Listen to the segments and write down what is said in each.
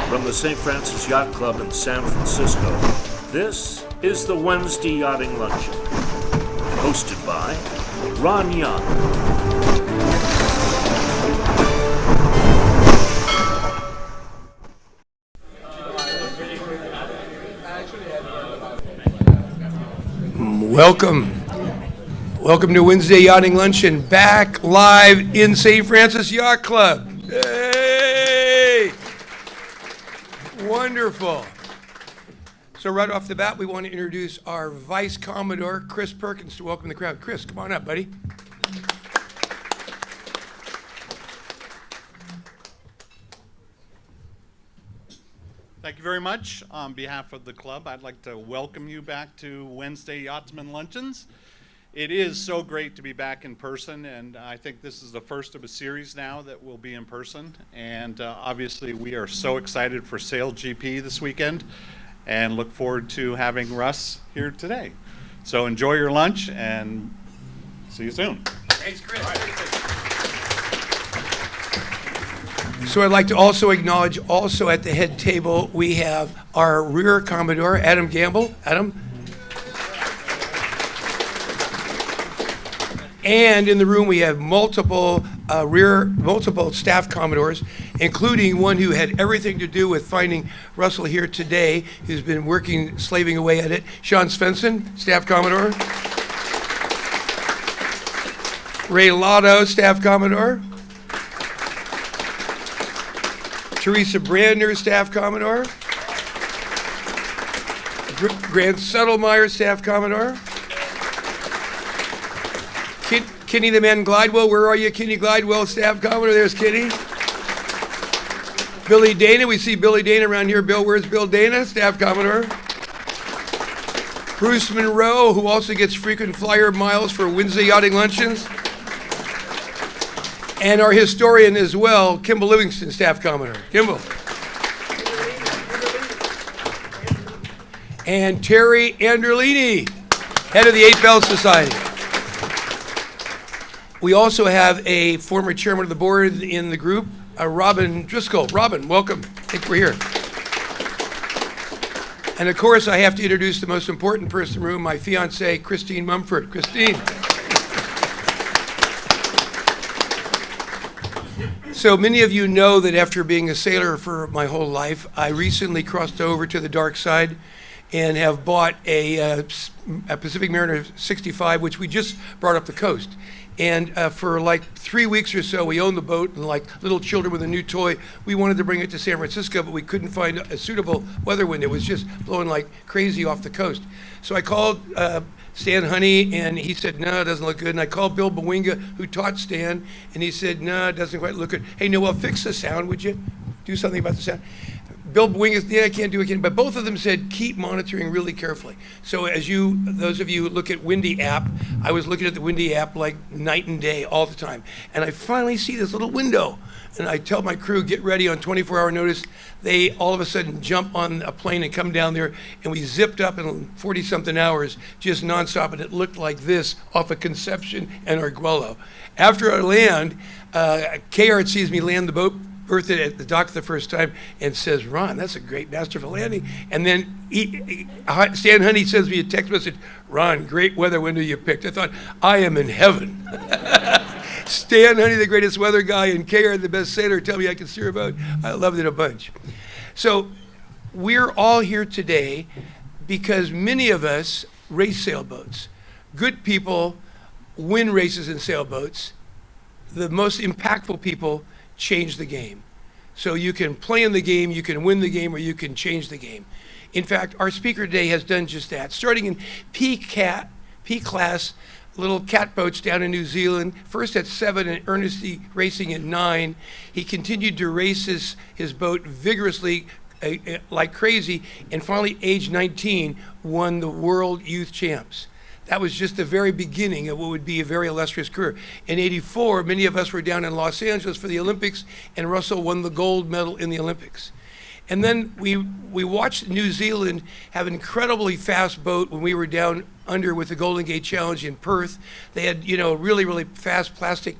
From the St. Francis Yacht Club in San Francisco, this is the Wednesday Yachting Luncheon, hosted by Ron Young. Welcome to Wednesday Yachting Luncheon, back live in St. Francis Yacht Club. Hey! Wonderful. So right off the bat, we want to introduce our Vice Commodore, Chris Perkins, to welcome the crowd. Chris, come on up, buddy. Thank you very much. On behalf of the club, I'd like to welcome you back to Wednesday Yachtsman Luncheons. It is so great to be back in person, and I think this is the first of a series now that will be in person. And obviously, we are so excited for SailGP this weekend and look forward to having Russ here today. So enjoy your lunch and see you soon. Thanks, Chris. So I'd like to also acknowledge, also at the head table, we have our Rear Commodore, Adam Gamble. Adam. And in the room, we have multiple staff Commodores, including one who had everything to do with finding Russell here today, who's been slaving away at it, Sean Svensson, Staff Commodore. Ray Lotto, Staff Commodore. Teresa Brander, Staff Commodore. Grant Settlemeyer, Staff Commodore. Kenny the Man Glidewell, where are you, Kenny Glidewell, Staff Commodore? There's Kenny. Billy Dana, we see Billy Dana around here. Bill, where's Bill Dana, Staff Commodore? Bruce Monroe, who also gets frequent flyer miles for Wednesday Yachting Luncheons. And our historian as well, Kimball Livingston, Staff Commodore. Kimball. And Terry Anderlini, head of the Eight Bell Society. We also have a former chairman of the board in the group, Robin Driscoll. Robin, welcome. I think we're here. And of course, I have to introduce the most important person in the room, my fiancée, Christine Mumford. Christine. So many of you know that after being a sailor for my whole life, I recently crossed over to the dark side and have bought a Pacific Mariner 65, which we just brought up the coast. And for like 3 weeks or so, we owned the boat, and like little children with a new toy, we wanted to bring it to San Francisco, but we couldn't find a suitable weather window. It was just blowing like crazy off the coast. So I called Stan Honey, and he said, no, it doesn't look good. And I called Bill Bawinga, who taught Stan, and he said, no, it doesn't quite look good. Hey, Noel, fix the sound, would you? Do something about the sound. Bill Bawinga, yeah, I can't do it again. But both of them said, keep monitoring really carefully. So as those of you who look at Windy app, I was looking at the Windy app like night and day all the time. And I finally see this little window. And I tell my crew, get ready on 24-hour notice. They all of a sudden jump on a plane and come down there. And we zipped up in 40-something hours, just nonstop. And it looked like this off of Conception and Arguello. After I land, KR sees me land the boat, berthed it at the dock the first time, and says, Ron, that's a great masterful landing. And then Stan Honey sends me a text message, Ron, great weather window you picked. I thought, I am in heaven. Stan Honey, the greatest weather guy, and KR, the best sailor, tell me I can steer a boat. I loved it a bunch. So we're all here today because many of us race sailboats. Good people win races in sailboats. The most impactful people change the game. So you can play in the game, you can win the game, or you can change the game. In fact, our speaker today has done just that. Starting in P-class, little cat boats down in New Zealand, first at 7 and earnestly racing at 9. He continued to race his boat vigorously like crazy, and finally, age 19, won the World Youth Champs. That was just the very beginning of what would be a very illustrious career. In '84, many of us were down in Los Angeles for the Olympics, and Russell won the gold medal in the Olympics. And then we watched New Zealand have an incredibly fast boat when we were down under with the Golden Gate Challenge in Perth. They had, really, really fast plastic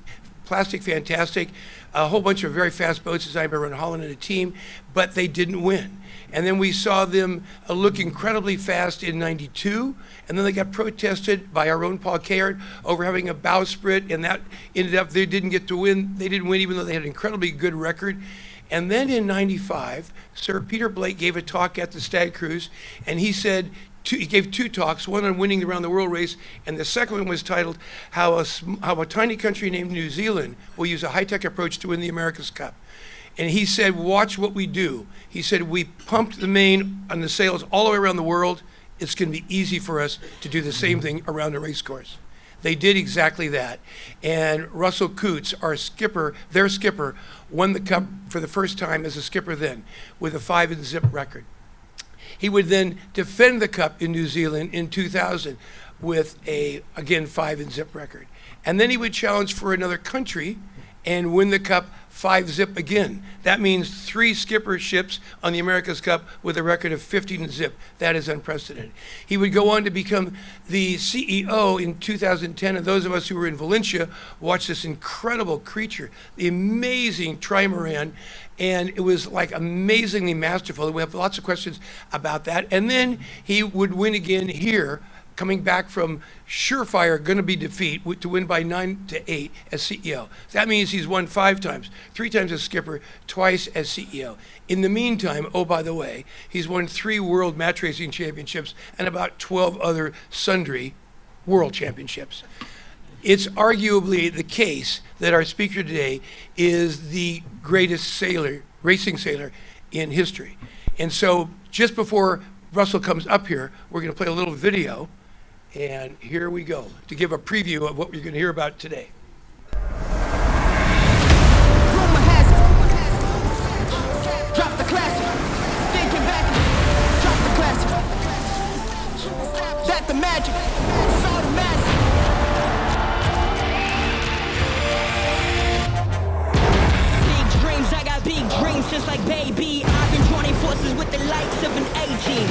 fantastic. a whole bunch of very fast boats designed by Ron Holland and a team, but they didn't win. And then we saw them look incredibly fast in '92, and then they got protested by our own Paul Caird over having a bowsprit, and that ended up, they didn't get to win. They didn't win even though they had an incredibly good record. And then in '95, Sir Peter Blake gave a talk at the Stag Cruise, and he said, he gave two talks, one on winning the round the world race, and the second one was titled how a tiny country named New Zealand will use a high-tech approach to win the America's Cup. And he said, watch what we do. He said, we pumped the main on the sails all the way around the world. It's going to be easy for us to do the same thing around the race course. They did exactly that. And Russell Coutts, our skipper, their skipper, won the Cup for the first time as a skipper then with a 5-zip record. He would then defend the Cup in New Zealand in 2000 with a, again, 5-zip record. And then he would challenge for another country and win the Cup 5-zip again. That means 3 skipper ships on the America's Cup with a record of 15-zip. That is unprecedented. He would go on to become the CEO in 2010, and those of us who were in Valencia watched this incredible creature, the amazing trimaran, and it was like amazingly masterful. We have lots of questions about that. And then he would win again here, coming back from surefire going to be defeat to win by 9-8 as CEO. That means he's won 5 times, 3 times as skipper, twice as CEO. In the meantime, oh, by the way, he's won 3 world match racing championships and about 12 other sundry world championships. It's arguably the case that our speaker today is the greatest sailor, racing sailor in history. And so just before Russell comes up here, we're going to play a little video. And here we go to give a preview of what you're going to hear about today. Drop the classic, thinking back, drop the classic. That the magic, saw the magic. Big dreams, I got big dreams, just like baby. I've been joining forces with the likes of an A-team.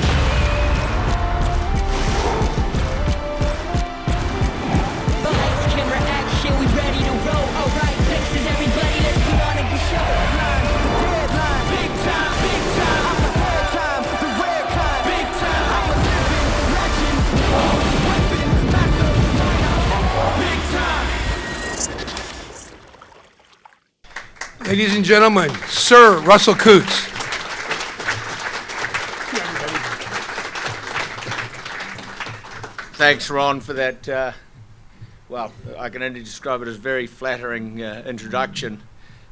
We ready to roll, alright, Texas, everybody, let's put on a good show. Deadline, big time, I'm a third time, the rare kind, big time, I'm a living legend, weapon, master, big time. Ladies and gentlemen, Sir Russell Coutts. Thanks, Ron, for that. Well, I can only describe it as very flattering introduction.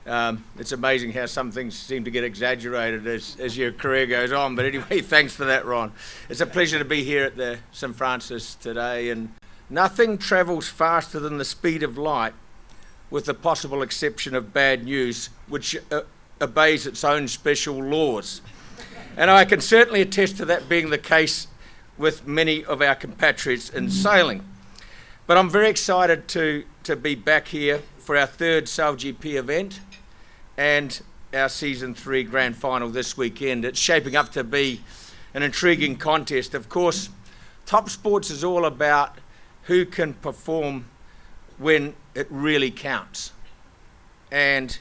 It's amazing how some things seem to get exaggerated as your career goes on. But anyway, thanks for that, Ron. It's a pleasure to be here at the St. Francis today. And nothing travels faster than the speed of light, with the possible exception of bad news, which obeys its own special laws. And I can certainly attest to that being the case with many of our compatriots in sailing. But I'm very excited to be back here for our 3rd SailGP event and our Season 3 Grand Final this weekend. It's shaping up to be an intriguing contest. Of course, top sports is all about who can perform when it really counts. And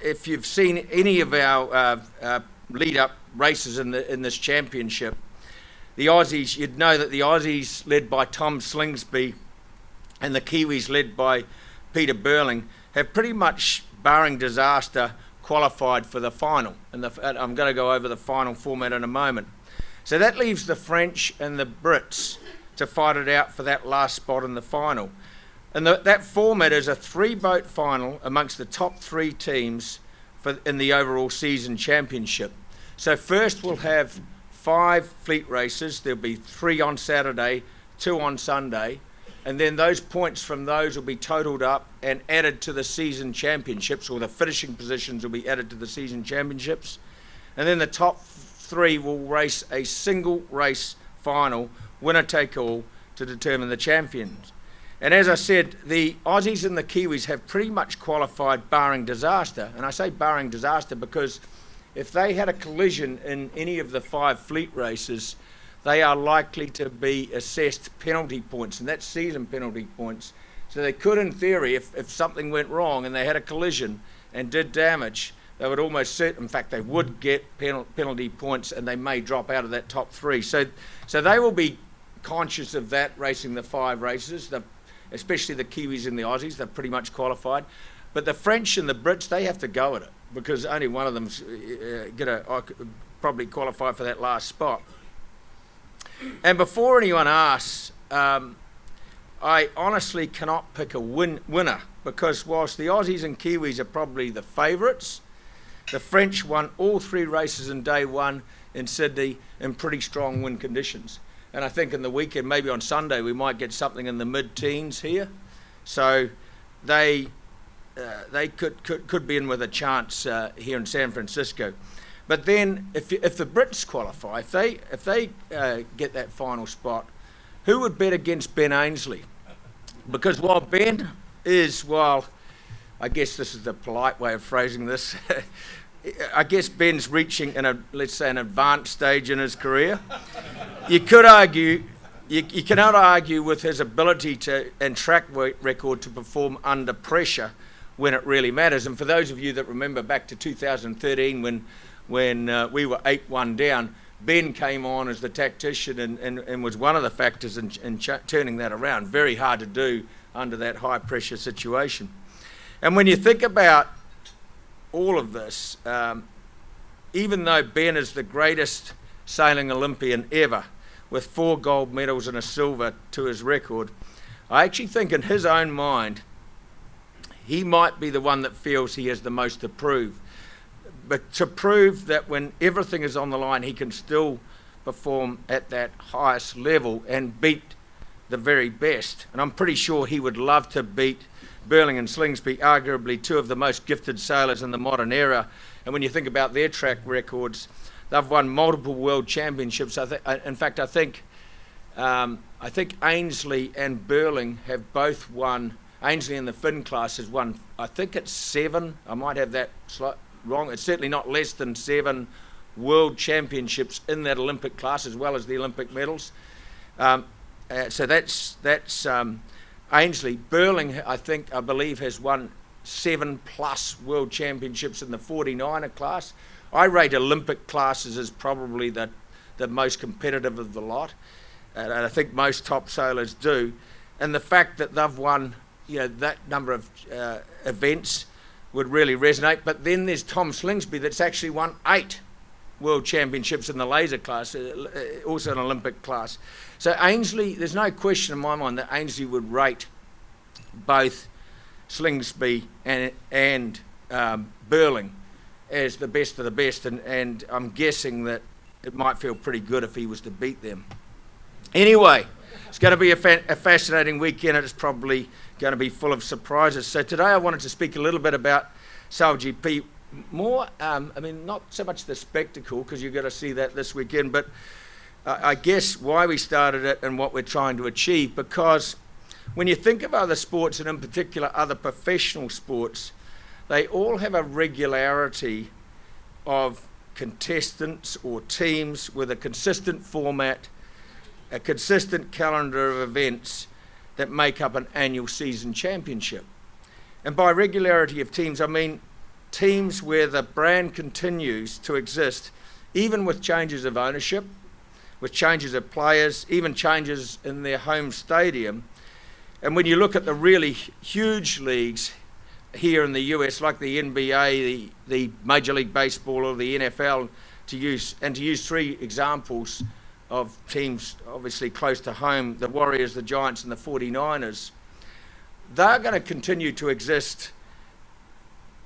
if you've seen any of our lead-up races in this championship, the Aussies, you'd know that the Aussies, led by Tom Slingsby, and the Kiwis, led by Peter Burling, have pretty much, barring disaster, qualified for the final. And I'm going to go over the final format in a moment. So that leaves the French and the Brits to fight it out for that last spot in the final. And that format is a 3-boat final amongst the top 3 teams in the overall season championship. So first we'll have 5 fleet races. There'll be 3 on Saturday, 2 on Sunday. And then those points from those will be totaled up and added to the season championships, or the finishing positions will be added to the season championships. And then the top 3 will race a single race final, winner take all, to determine the champions. And as I said, the Aussies and the Kiwis have pretty much qualified barring disaster. And I say barring disaster because if they had a collision in any of the 5 fleet races, they are likely to be assessed penalty points, and that's season penalty points. So they could, in theory, if something went wrong and they had a collision, and did damage, they would almost in fact, they would get penalty points, and they may drop out of that top 3. So they will be conscious of that, racing the 5 races, especially the Kiwis and the Aussies. They're pretty much qualified. But the French and the Brits, they have to go at it, because only one of them's probably qualify for that last spot. And before anyone asks, I honestly cannot pick a winner, because whilst the Aussies and Kiwis are probably the favourites, the French won all 3 races in day 1 in Sydney in pretty strong wind conditions. And I think in the weekend, maybe on Sunday, we might get something in the mid-teens here. So they could be in with a chance here in San Francisco. But then, if the Brits qualify, if they get that final spot, who would bet against Ben Ainslie? Because while Ben is, I guess this is the polite way of phrasing this, I guess Ben's reaching let's say an advanced stage in his career. You could argue, you cannot argue with his ability and track record to perform under pressure when it really matters. And for those of you that remember back to 2013 when we were 8-1 down, Ben came on as the tactician and was one of the factors in turning that around. Very hard to do under that high pressure situation. And when you think about all of this, even though Ben is the greatest sailing Olympian ever, with 4 gold medals and a silver to his record, I actually think in his own mind, he might be the one that feels he has the most to prove. But to prove that when everything is on the line, he can still perform at that highest level and beat the very best. And I'm pretty sure he would love to beat Burling and Slingsby, arguably 2 of the most gifted sailors in the modern era. And when you think about their track records, they've won multiple world championships. In fact, I think Ainslie and Burling have both won. Ainslie in the Finn class has won, I think it's 7. I might have that wrong. It's certainly not less than 7 world championships in that Olympic class, as well as the Olympic medals. So that's Ainslie. Burling, I believe, has won 7+ world championships in the 49er class. I rate Olympic classes as probably the most competitive of the lot, and I think most top sailors do. And the fact that they've won, that number of events would really resonate. But then there's Tom Slingsby that's actually won 8 world championships in the laser class, also an Olympic class. So Ainslie, there's no question in my mind that Ainslie would rate both Slingsby and Burling as the best of the best, and I'm guessing that it might feel pretty good if he was to beat them. Anyway, it's going to be a fascinating weekend, and it's probably going to be full of surprises. So today I wanted to speak a little bit about SailGP. More, not so much the spectacle, because you've got to see that this weekend, but I guess why we started it and what we're trying to achieve. Because when you think of other sports, and in particular other professional sports, they all have a regularity of contestants or teams with a consistent format, a consistent calendar of events that make up an annual season championship. And by regularity of teams, I mean teams where the brand continues to exist, even with changes of ownership, with changes of players, even changes in their home stadium. And when you look at the really huge leagues here in the US, like the NBA, the Major League Baseball, or the NFL, to use 3 examples of teams obviously close to home, the Warriors, the Giants, and the 49ers, they're going to continue to exist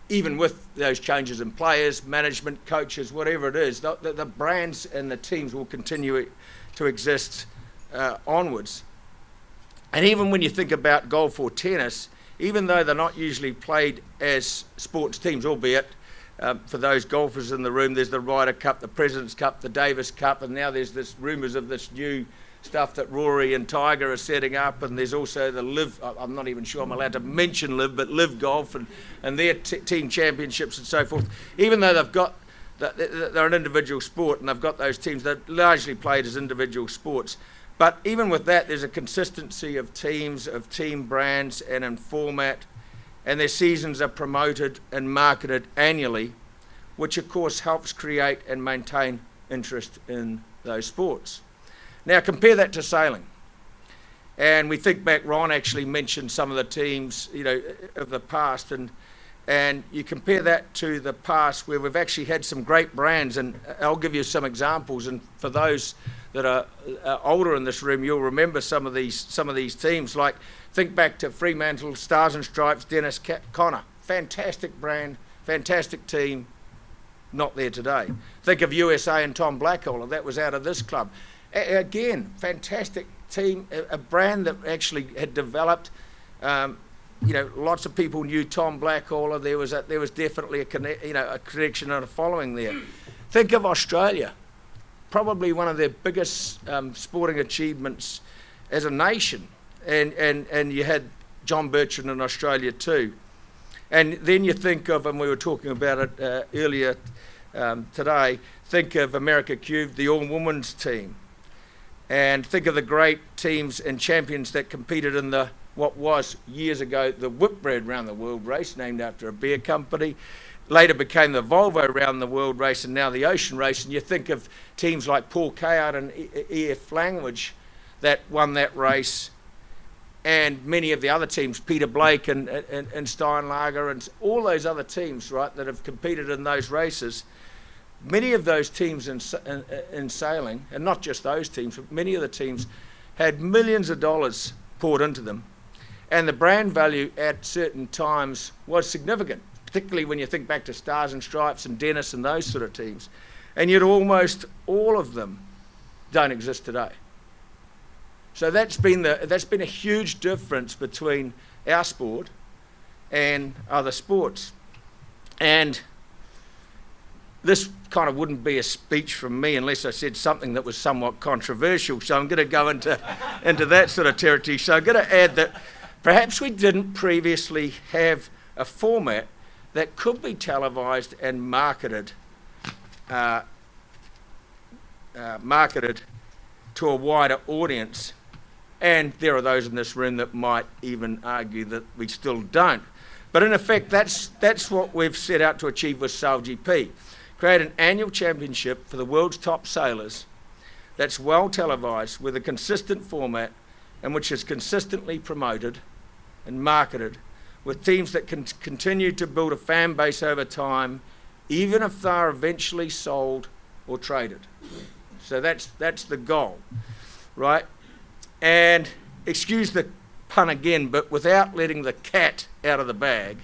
even with those changes in players, management, coaches, whatever it is. The brands and the teams will continue to exist onwards. And even when you think about golf or tennis, even though they're not usually played as sports teams, albeit for those golfers in the room, there's the Ryder Cup, the President's Cup, the Davis Cup, and now there's this rumours of this new stuff that Rory and Tiger are setting up, and there's also the Live, I'm not even sure I'm allowed to mention Live, but Live Golf and their team championships and so forth. Even though they're an individual sport and they've got those teams, they're largely played as individual sports. But even with that, there's a consistency of teams, of team brands, and in format, and their seasons are promoted and marketed annually, which of course helps create and maintain interest in those sports. Now compare that to sailing. And we think back, Ron actually mentioned some of the teams, of the past, and you compare that to the past where we've actually had some great brands, and I'll give you some examples. And for those that are older in this room, you'll remember some of these teams. Like think back to Fremantle, Stars and Stripes, Dennis Connor, fantastic brand, fantastic team, not there today. Think of USA and Tom Blackhall, that was out of this club. Again, fantastic team, a brand that actually had developed. Lots of people knew Tom Blackhall. There was definitely a connection and a following there. Think of Australia, probably one of their biggest sporting achievements as a nation, and you had John Bertrand in Australia too. And then you think of, and we were talking about it earlier today, think of America Cubed, the all-women's team, and think of the great teams and champions that competed in what was years ago the Whitbread Round the World race, named after a beer company. Later became the Volvo Round the World race, and now the Ocean race. And you think of teams like Paul Kayard and E.F. Langridge that won that race, and many of the other teams, Peter Blake and Steinlager and all those other teams, right, that have competed in those races. Many of those teams in sailing, and not just those teams, but many of the teams had millions of dollars poured into them, and the brand value at certain times was significant, particularly when you think back to Stars and Stripes and Dennis and those sort of teams, and yet almost all of them don't exist today. So that's been a huge difference between our sport and other sports. And this kind of wouldn't be a speech from me unless I said something that was somewhat controversial. So I'm going to go into that sort of territory. So I'm going to add that perhaps we didn't previously have a format that could be televised and marketed to a wider audience. And there are those in this room that might even argue that we still don't. But in effect, that's what we've set out to achieve with SailGP. Create an annual championship for the world's top sailors that's well televised with a consistent format and which is consistently promoted and marketed, with teams that can continue to build a fan base over time, even if they're eventually sold or traded. So that's the goal, right? And excuse the pun again, but without letting the cat out of the bag,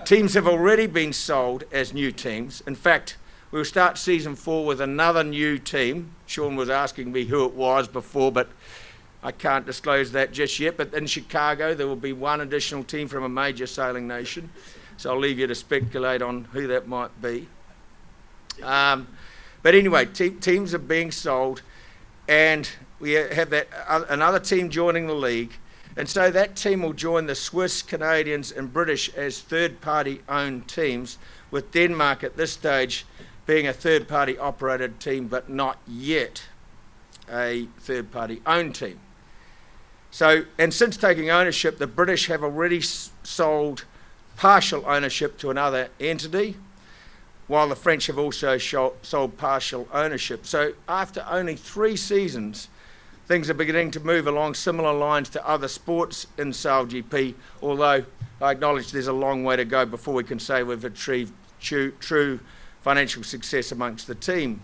teams have already been sold as new teams. In fact, we'll start season 4 with another new team. Sean was asking me who it was before, but I can't disclose that just yet. But in Chicago, there will be one additional team from a major sailing nation. So I'll leave you to speculate on who that might be. But anyway, teams are being sold, and we have another team joining the league. And so that team will join the Swiss, Canadians, and British as third-party owned teams, with Denmark at this stage being a third-party operated team, but not yet a third-party owned team. So, and since taking ownership, the British have already sold partial ownership to another entity, while the French have also sold partial ownership. So after only 3 seasons, things are beginning to move along similar lines to other sports in SailGP, although I acknowledge there's a long way to go before we can say we've achieved true financial success amongst the team.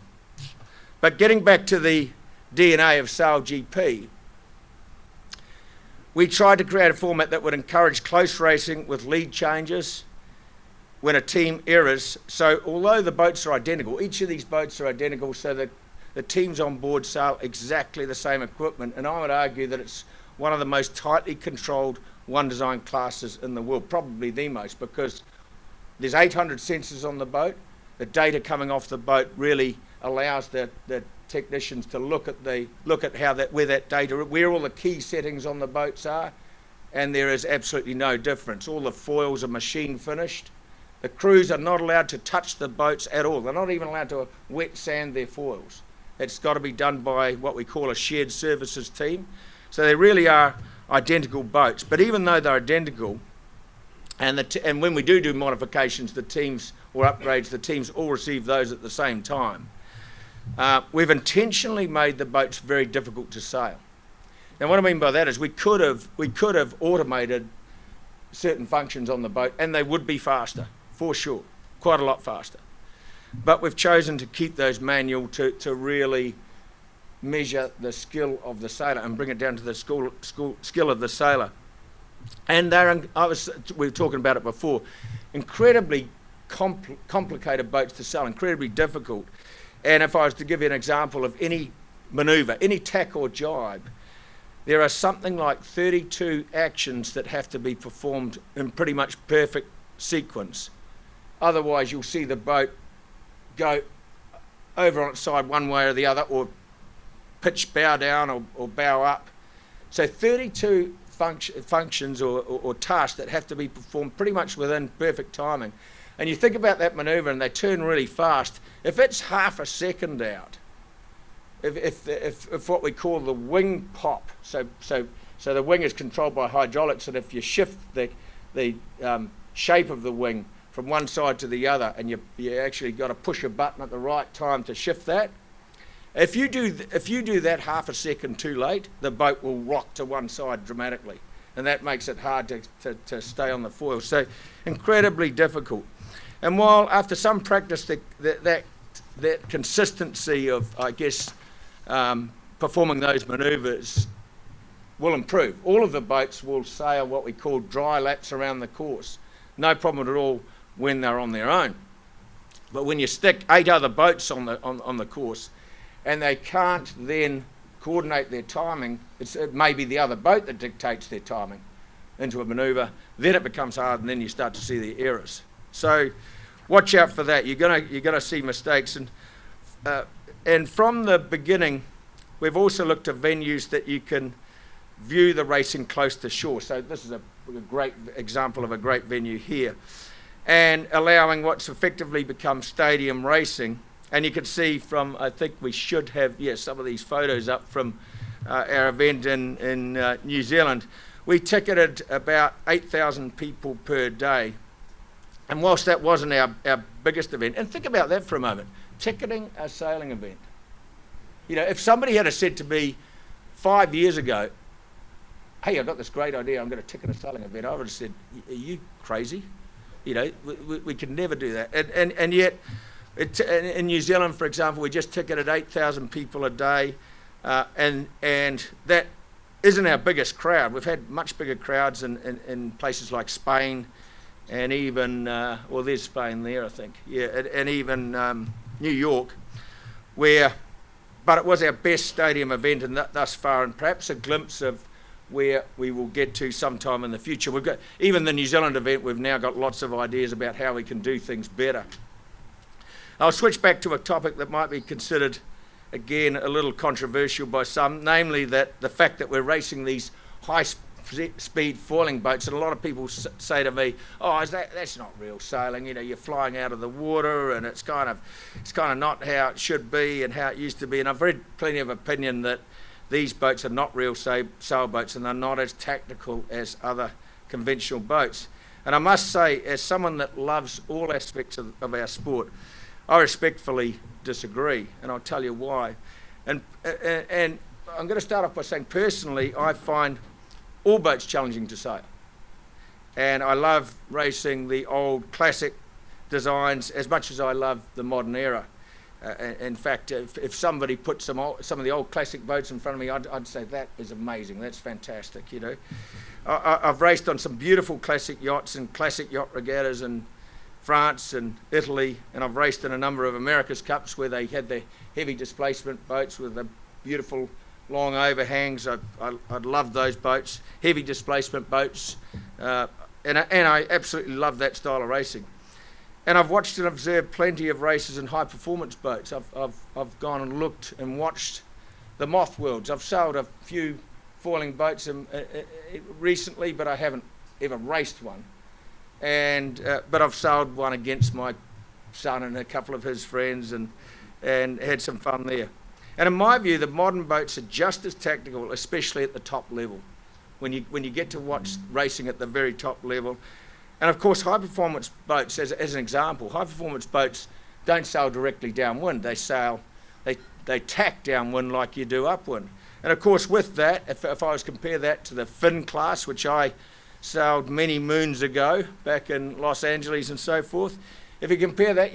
But getting back to the DNA of SailGP, we tried to create a format that would encourage close racing with lead changes when a team errors. So although the boats are identical, each of these boats are identical, so that the teams on board sail exactly the same equipment, and I would argue that it's one of the most tightly controlled one design classes in the world, probably the most, because there's 800 sensors on the boat. The data coming off the boat really allows the technicians to look at where that data, where all the key settings on the boats are, and there is absolutely no difference. All the foils are machine finished. The crews are not allowed to touch the boats at all. They're not even allowed to wet sand their foils. It's got to be done by what we call a shared services team. So they really are identical boats. But even though they're identical, And when we do modifications, the teams, or upgrades, the teams all receive those at the same time. We've intentionally made the boats very difficult to sail. Now, what I mean by that is we could have automated certain functions on the boat, and they would be faster, for sure, quite a lot faster. But we've chosen to keep those manual to really measure the skill of the sailor and bring it down to the skill of the sailor. And we were talking about it before, incredibly complicated boats to sail, incredibly difficult. And if I was to give you an example of any manoeuvre, any tack or jibe, there are something like 32 actions that have to be performed in pretty much perfect sequence. Otherwise, you'll see the boat go over on its side one way or the other, or pitch bow down or bow up. So 32 functions or tasks that have to be performed pretty much within perfect timing. And you think about that manoeuvre and they turn really fast. If it's half a second out, if what we call the wing pop, so the wing is controlled by hydraulics, and if you shift the shape of the wing from one side to the other, and you actually got to push a button at the right time to shift that. If you do that half a second too late, the boat will rock to one side dramatically, and that makes it hard to stay on the foil. So incredibly difficult. And while after some practice, that consistency of, I guess, performing those manoeuvres will improve. All of the boats will sail what we call dry laps around the course. No problem at all when they're on their own. But when you stick 8 other boats on the course and they can't then coordinate their timing, it may be the other boat that dictates their timing into a manoeuvre, then it becomes hard, and then you start to see the errors. So watch out for that. You're gonna see mistakes. And from the beginning, we've also looked at venues that you can view the racing close to shore. So this is a great example of a great venue here, and allowing what's effectively become stadium racing. And you can see from, I think we should have, some of these photos up from our event in New Zealand. We ticketed about 8,000 people per day. And whilst that wasn't our biggest event, and think about that for a moment, ticketing a sailing event. You know, if somebody had said to me 5 years ago, hey, I've got this great idea, I'm going to ticket a sailing event, I would have said, are you crazy? You know, we could never do that. And yet, in New Zealand, for example, we just ticketed 8,000 people a day, and that isn't our biggest crowd. We've had much bigger crowds in places like Spain, and even, well, there's Spain there, I think, and even New York, but it was our best stadium event thus far, and perhaps a glimpse of where we will get to sometime in the future. We've got, even the New Zealand event, we've now got lots of ideas about how we can do things better. I'll switch back to a topic that might be considered, again, a little controversial by some, namely that the fact that we're racing these high-speed foiling boats, and a lot of people say to me, "Oh, that's not real sailing. You know, you're flying out of the water, and it's kind of not how it should be and how it used to be." And I've read plenty of opinion that these boats are not real sailboats, and they're not as tactical as other conventional boats. And I must say, as someone that loves all aspects of our sport, I respectfully disagree, and I'll tell you why. And I'm going to start off by saying, personally, I find all boats challenging to sail. And I love racing the old classic designs as much as I love the modern era. In fact, if somebody put some of the old classic boats in front of me, I'd say that is amazing, that's fantastic, you know. I've raced on some beautiful classic yachts and classic yacht regattas in France and Italy, and I've raced in a number of America's Cups where they had the heavy displacement boats with the beautiful long overhangs. I love those boats, heavy displacement boats, and I absolutely love that style of racing. And I've watched and observed plenty of races in high performance boats. I've gone and looked and watched the Moth Worlds. I've sailed a few foiling boats recently, but I haven't ever raced one. But I've sailed one against my son and a couple of his friends, and had some fun there. And in my view, the modern boats are just as tactical, especially at the top level. When you get to watch racing at the very top level, And of course, high-performance boats, as an example, high-performance boats don't sail directly downwind. They tack downwind like you do upwind. And of course, with that, if I was to compare that to the fin class, which I sailed many moons ago, back in Los Angeles and so forth, if you compare that,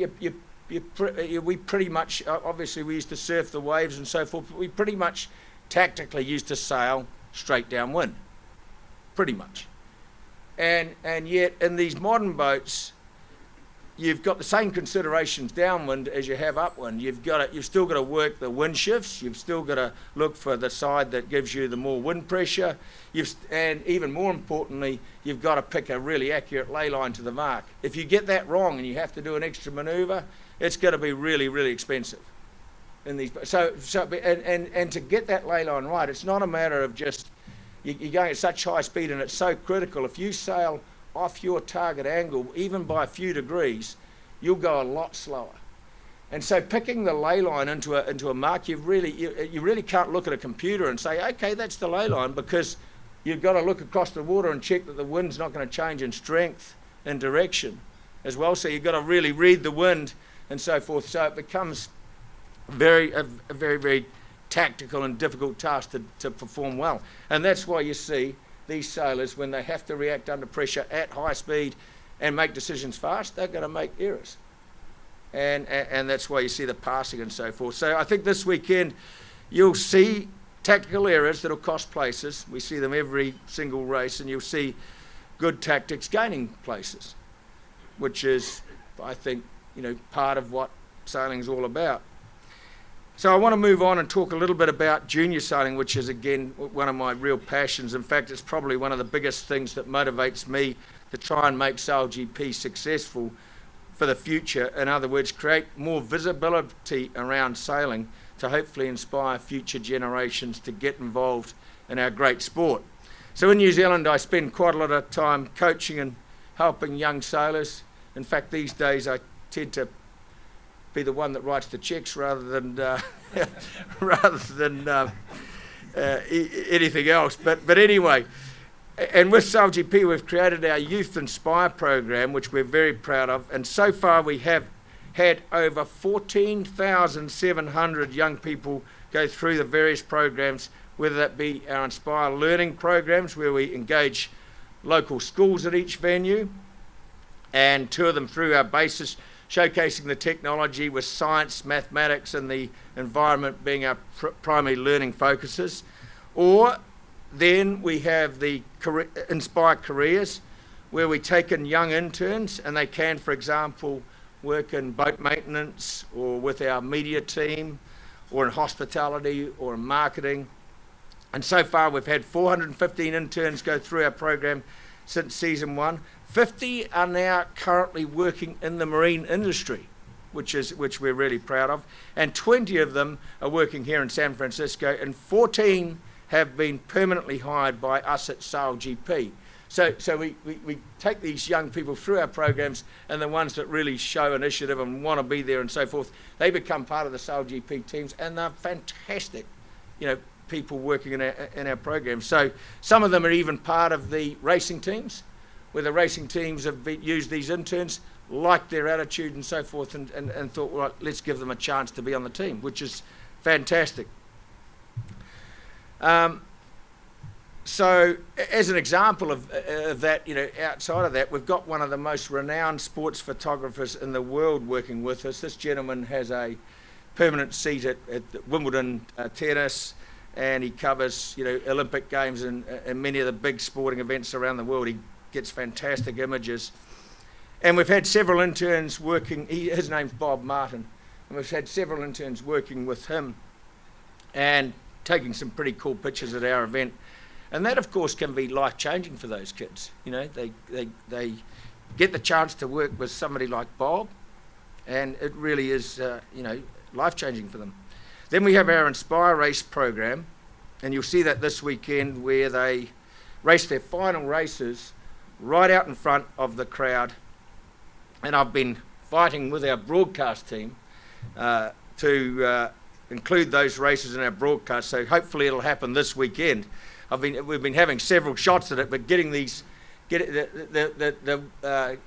we pretty much, obviously we used to surf the waves and so forth, but we pretty much tactically used to sail straight downwind, pretty much. And yet in these modern boats, you've got the same considerations downwind as you have upwind. You've still got to work the wind shifts. You've still got to look for the side that gives you the more wind pressure. And even more importantly, you've got to pick a really accurate ley line to the mark. If you get that wrong and you have to do an extra manoeuvre, it's going to be really, really expensive. In these, so to get that ley line right, it's not a matter of just you're going at such high speed, and it's so critical. If you sail off your target angle, even by a few degrees, you'll go a lot slower. And so picking the ley line into a mark, you really can't look at a computer and say, okay, that's the ley line, because you've got to look across the water and check that the wind's not going to change in strength and direction as well. So you've got to really read the wind and so forth. So it becomes a very, very tactical and difficult task to perform well. And that's why you see these sailors, when they have to react under pressure at high speed and make decisions fast, they're going to make errors. And that's why you see the passing and so forth. So I think this weekend you'll see tactical errors that'll cost places. We see them every single race, and you'll see good tactics gaining places, which is, I think, part of what sailing's all about. So I want to move on and talk a little bit about junior sailing, which is, again, one of my real passions. In fact, it's probably one of the biggest things that motivates me to try and make SailGP successful for the future. In other words, create more visibility around sailing to hopefully inspire future generations to get involved in our great sport. So in New Zealand, I spend quite a lot of time coaching and helping young sailors. In fact, these days I tend to be the one that writes the checks rather than anything else. But anyway, and with SailGP, we've created our Youth Inspire program, which we're very proud of. And so far, we have had over 14,700 young people go through the various programs, whether that be our Inspire learning programs, where we engage local schools at each venue and tour them through our bases, showcasing the technology with science, mathematics, and the environment being our primary learning focuses. Or then we have the Inspire Careers, where we take in young interns, and they can, for example, work in boat maintenance, or with our media team, or in hospitality, or in marketing. And so far we've had 415 interns go through our program since season 1. 50 are now currently working in the marine industry, which we're really proud of, and 20 of them are working here in San Francisco, and 14 have been permanently hired by us at SailGP. So we take these young people through our programs, and the ones that really show initiative and want to be there and so forth, they become part of the SailGP teams, and they're fantastic, people working in our programs. So some of them are even part of the racing teams, where the racing teams have used these interns, liked their attitude and so forth, and thought, well, let's give them a chance to be on the team, which is fantastic. So as an example of that, outside of that, we've got one of the most renowned sports photographers in the world working with us. This gentleman has a permanent seat at Wimbledon tennis, and he covers, Olympic Games and many of the big sporting events around the world. He gets fantastic images. And we've had several interns working, his name's Bob Martin, and we've had several interns working with him and taking some pretty cool pictures at our event. And that, of course, can be life-changing for those kids. They get the chance to work with somebody like Bob, and it really is, life-changing for them. Then we have our Inspire Race program, and you'll see that this weekend, where they race their final races right out in front of the crowd. And I've been fighting with our broadcast team to include those races in our broadcast, so hopefully it'll happen this weekend. We've been having several shots at it, but getting these the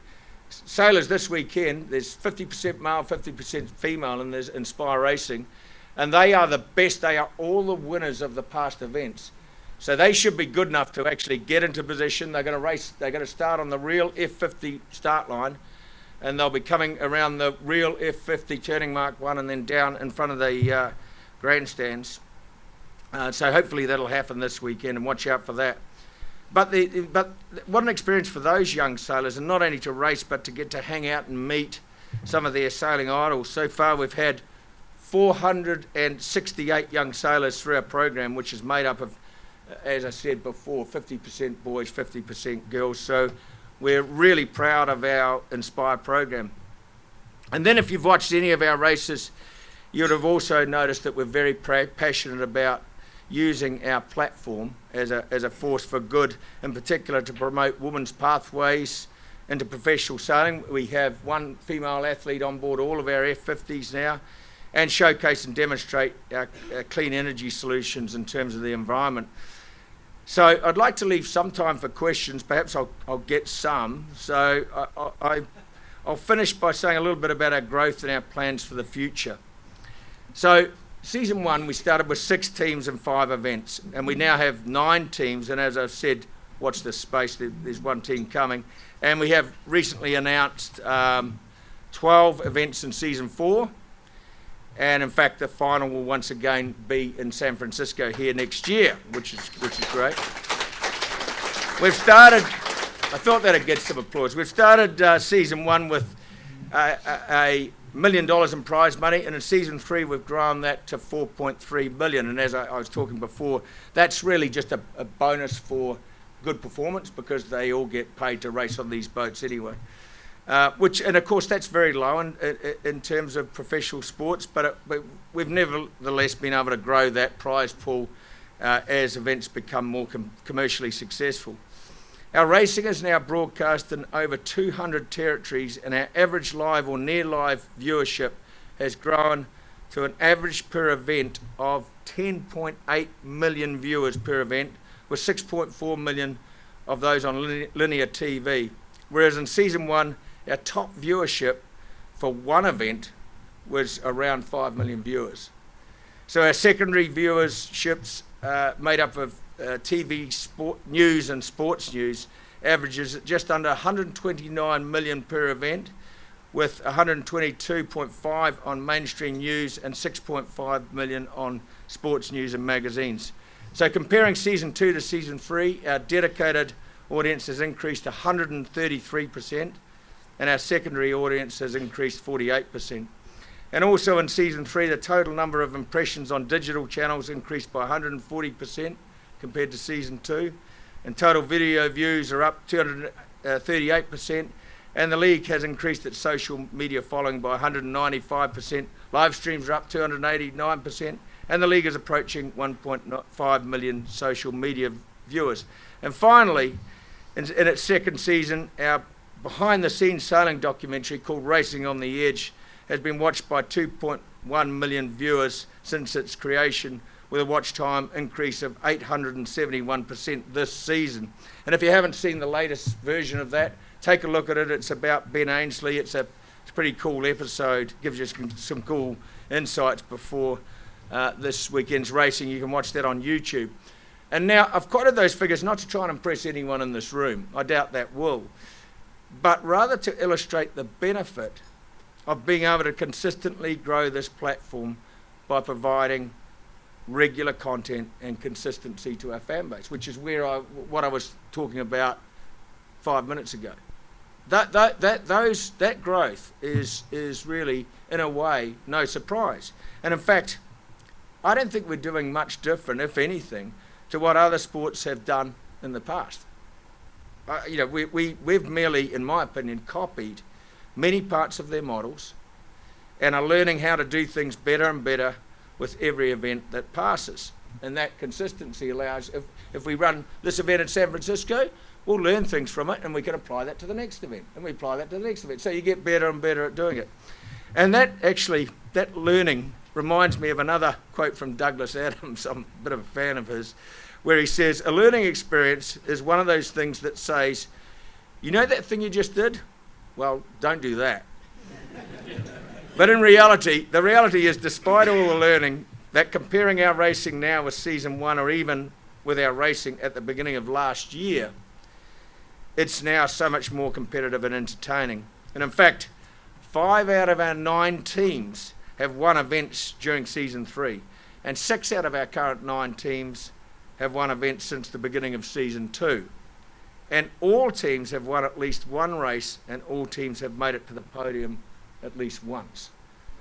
sailors this weekend, there's 50% male, 50% female in this Inspire Racing, and they are the best. They are all the winners of the past events. So they should be good enough to actually get into position. They're going to race. They're going to start on the real F50 start line, and they'll be coming around the real F50 turning mark 1 and then down in front of the grandstands. So hopefully that'll happen this weekend, and watch out for that. But what an experience for those young sailors, and not only to race, but to get to hang out and meet some of their sailing idols. So far we've had 468 young sailors through our program, which is made up of, as I said before, 50% boys, 50% girls. So we're really proud of our Inspire program. And then if you've watched any of our races, you'd have also noticed that we're very passionate about using our platform as a force for good, in particular to promote women's pathways into professional sailing. We have one female athlete on board all of our F50s now, and showcase and demonstrate our clean energy solutions in terms of the environment. So I'd like to leave some time for questions. Perhaps I'll get some. So I'll finish by saying a little bit about our growth and our plans for the future. So season 1, we started with 6 teams and 5 events, and we now have 9 teams. And as I've said, watch this space, there's 1 team coming. And we have recently announced 12 events in season 4. And in fact, the final will once again be in San Francisco here next year, which is great. We've started, I thought that'd get some applause. We've started season 1 with $1 million in prize money, and in season 3 we've grown that to 4.3 million. And as I was talking before, that's really just a bonus for good performance, because they all get paid to race on these boats anyway. And of course that's very low in terms of professional sports, but we've nevertheless been able to grow that prize pool as events become more commercially successful. Our racing is now broadcast in over 200 territories, and our average live or near live viewership has grown to an average per event of 10.8 million viewers per event, with 6.4 million of those on linear TV. Whereas in season 1, our top viewership for one event was around 5 million viewers. So our secondary viewerships made up of TV, sport news and sports news averages at just under 129 million per event, with 122.5 on mainstream news and 6.5 million on sports news and magazines. So comparing season 2 to season 3, our dedicated audience has increased 133%, and our secondary audience has increased 48%. And also in season 3, the total number of impressions on digital channels increased by 140% compared to season 2, and total video views are up 238%, and the league has increased its social media following by 195%. Live streams are up 289%, and the league is approaching 1.5 million social media viewers. And finally, in its second season, our behind-the-scenes sailing documentary called Racing on the Edge has been watched by 2.1 million viewers since its creation, with a watch time increase of 871% this season. And if you haven't seen the latest version of that, take a look at it. It's about Ben Ainsley. It's a pretty cool episode. Gives you some cool insights before this weekend's racing. You can watch that on YouTube. And now, I've quoted those figures not to try and impress anyone in this room. I doubt that will. But rather to illustrate the benefit of being able to consistently grow this platform by providing regular content and consistency to our fan base, which is what I was talking about 5 minutes ago. That growth is really, in a way, no surprise. And in fact, I don't think we're doing much different, if anything, to what other sports have done in the past. We've merely, in my opinion, copied many parts of their models and are learning how to do things better and better with every event that passes. And that consistency allows, if we run this event in San Francisco, we'll learn things from it and we can apply that to the next event, and we apply that to the next event. So you get better and better at doing it. And that learning reminds me of another quote from Douglas Adams. I'm a bit of a fan of his, where he says, "A learning experience is one of those things that says You know that thing you just did? Well, don't do that. But in reality, the reality is, despite all the learning, that comparing our racing now with season 1 or even with our racing at the beginning of last year, it's now so much more competitive and entertaining. And in fact, 5 out of our 9 teams have won events during season 3, and 6 out of our current 9 teams have won events since the beginning of season 2. And all teams have won at least one race, and all teams have made it to the podium at least once.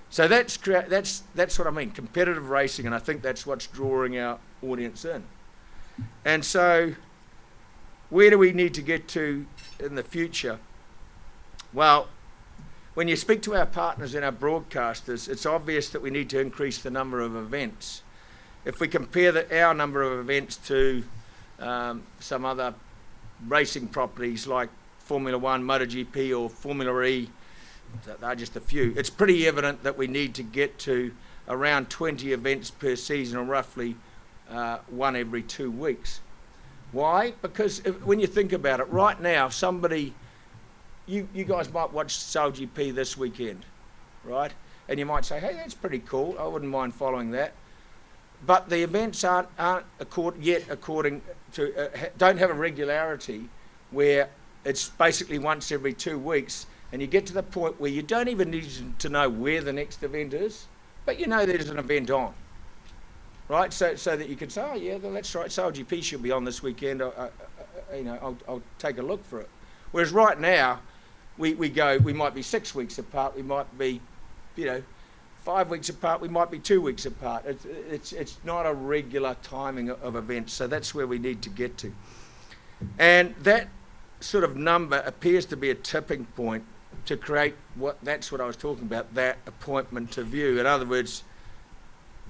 So that's what I mean, competitive racing, and I think that's what's drawing our audience in. And so where do we need to get to in the future? Well, when you speak to our partners and our broadcasters, it's obvious that we need to increase the number of events. If we compare our number of events to some other racing properties like Formula 1, MotoGP or Formula E, they're just a few, it's pretty evident that we need to get to around 20 events per season, or roughly one every 2 weeks. Why? Because when you think about it, right now, you guys might watch SailGP this weekend, right? And you might say, hey, that's pretty cool, I wouldn't mind following that. But the events aren't yet according to, don't have a regularity where it's basically once every 2 weeks, and you get to the point where you don't even need to know where the next event is, but you know there's an event on, right? So that you can say, oh yeah, well, that's right, SailGP should be on this weekend. I'll take a look for it. Whereas right now, we might be 6 weeks apart, we might be, 5 weeks apart, we might be 2 weeks apart. It's not a regular timing of events, so that's where we need to get to. And that sort of number appears to be a tipping point to create that's what I was talking about, that appointment to view. In other words,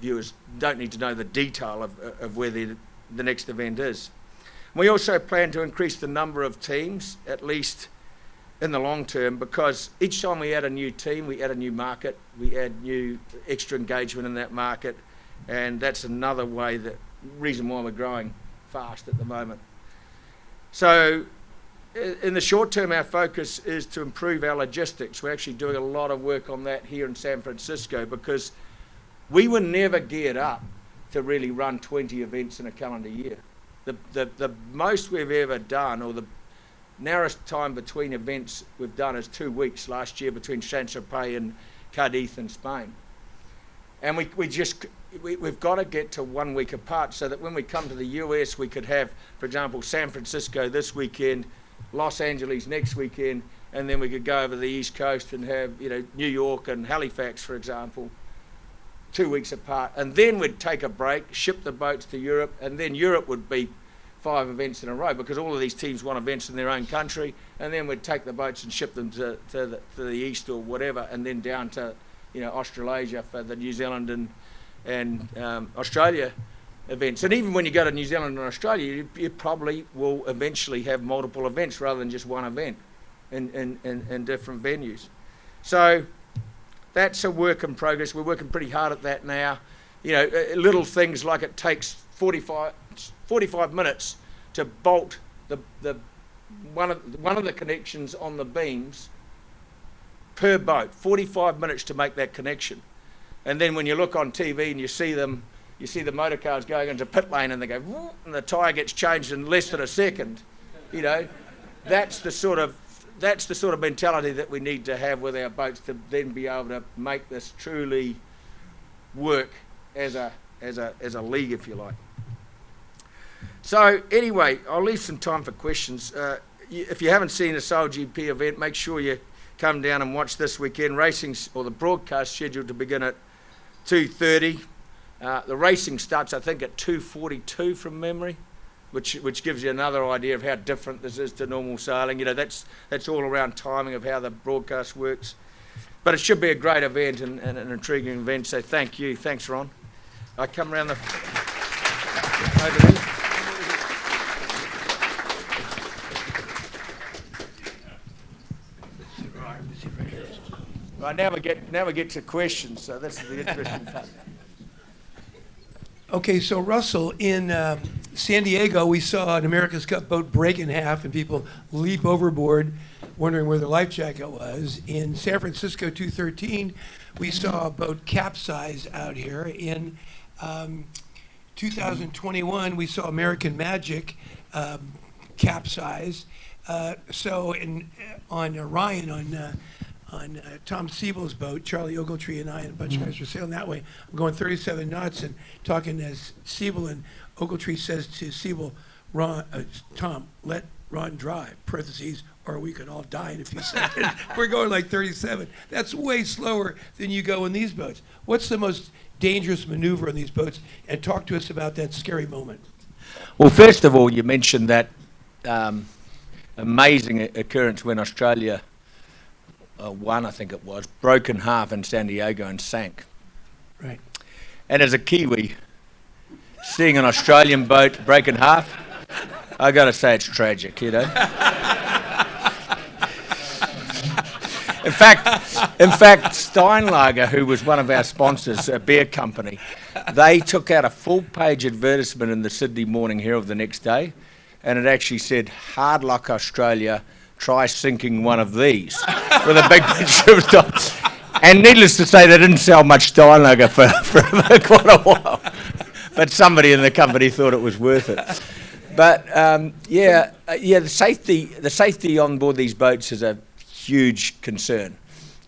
viewers don't need to know the detail of where the next event is. We also plan to increase the number of teams, at least in the long term, because each time we add a new team, we add a new market, we add new extra engagement in that market, and that's another reason why we're growing fast at the moment. So in the short term, our focus is to improve our logistics. We're actually doing a lot of work on that here in San Francisco, because we were never geared up to really run 20 events in a calendar year. The most we've ever done, or the narrowest time between events we've done, is 2 weeks last year between Saint-Tropez and Cadiz in Spain. And we've got to get to 1 week apart, so that when we come to the US, we could have, for example, San Francisco this weekend, Los Angeles next weekend, and then we could go over the East Coast and have, New York and Halifax, for example, 2 weeks apart. And then we'd take a break, ship the boats to Europe, and then Europe would be 5 events in a row, because all of these teams want events in their own country, and then we'd take the boats and ship them to the east or whatever, and then down to Australasia for the New Zealand and Australia events. And even when you go to New Zealand and Australia, you probably will eventually have multiple events rather than just one event in different venues. So that's a work in progress. We're working pretty hard at that now. Little things like it takes 45 minutes to bolt one of the connections on the beams per boat. 45 minutes to make that connection. And then when you look on TV and you see the motor cars going into pit lane and they go, whoop, and the tyre gets changed in less than a second. That's the sort of mentality that we need to have with our boats, to then be able to make this truly work as a league, if you like. So anyway, I'll leave some time for questions. If you haven't seen a SailGP event, make sure you come down and watch this weekend. The broadcast scheduled to begin at 2:30. The racing starts, I think, at 2:42 from memory, which gives you another idea of how different this is to normal sailing. That's all around timing of how the broadcast works. But it should be a great event and an intriguing event. So thank you. Thanks, Ron. I come around over there. Right, now we get to questions. So this is the interesting part. Okay, so Russell, in San Diego, we saw an America's Cup boat break in half and people leap overboard, wondering where their life jacket was. In San Francisco 213, we saw a boat capsize out here. In 2021, we saw American Magic capsize. On Orion, on Tom Siebel's boat, Charlie Ogletree and I and a bunch of guys were sailing that way. I'm going 37 knots and talking as Siebel, and Ogletree says to Siebel, Tom, let Ron drive, parentheses, or we could all die in a few seconds. We're going like 37. That's way slower than you go in these boats. What's the most dangerous maneuver in these boats? And talk to us about that scary moment. Well, first of all, you mentioned that amazing occurrence when Australia won, I think it was, broke in half in San Diego and sank. Right. And as a Kiwi, seeing an Australian boat break in half, I got to say it's tragic, you know. In fact, Steinlager, who was one of our sponsors, a beer company, they took out a full-page advertisement in the Sydney Morning Herald the next day, and it actually said, "Hard luck, Australia, try sinking one of these," with a big picture of dots. And needless to say, they didn't sell much Steinlager for quite a while. But somebody in the company thought it was worth it. But the safety on board these boats is a huge concern.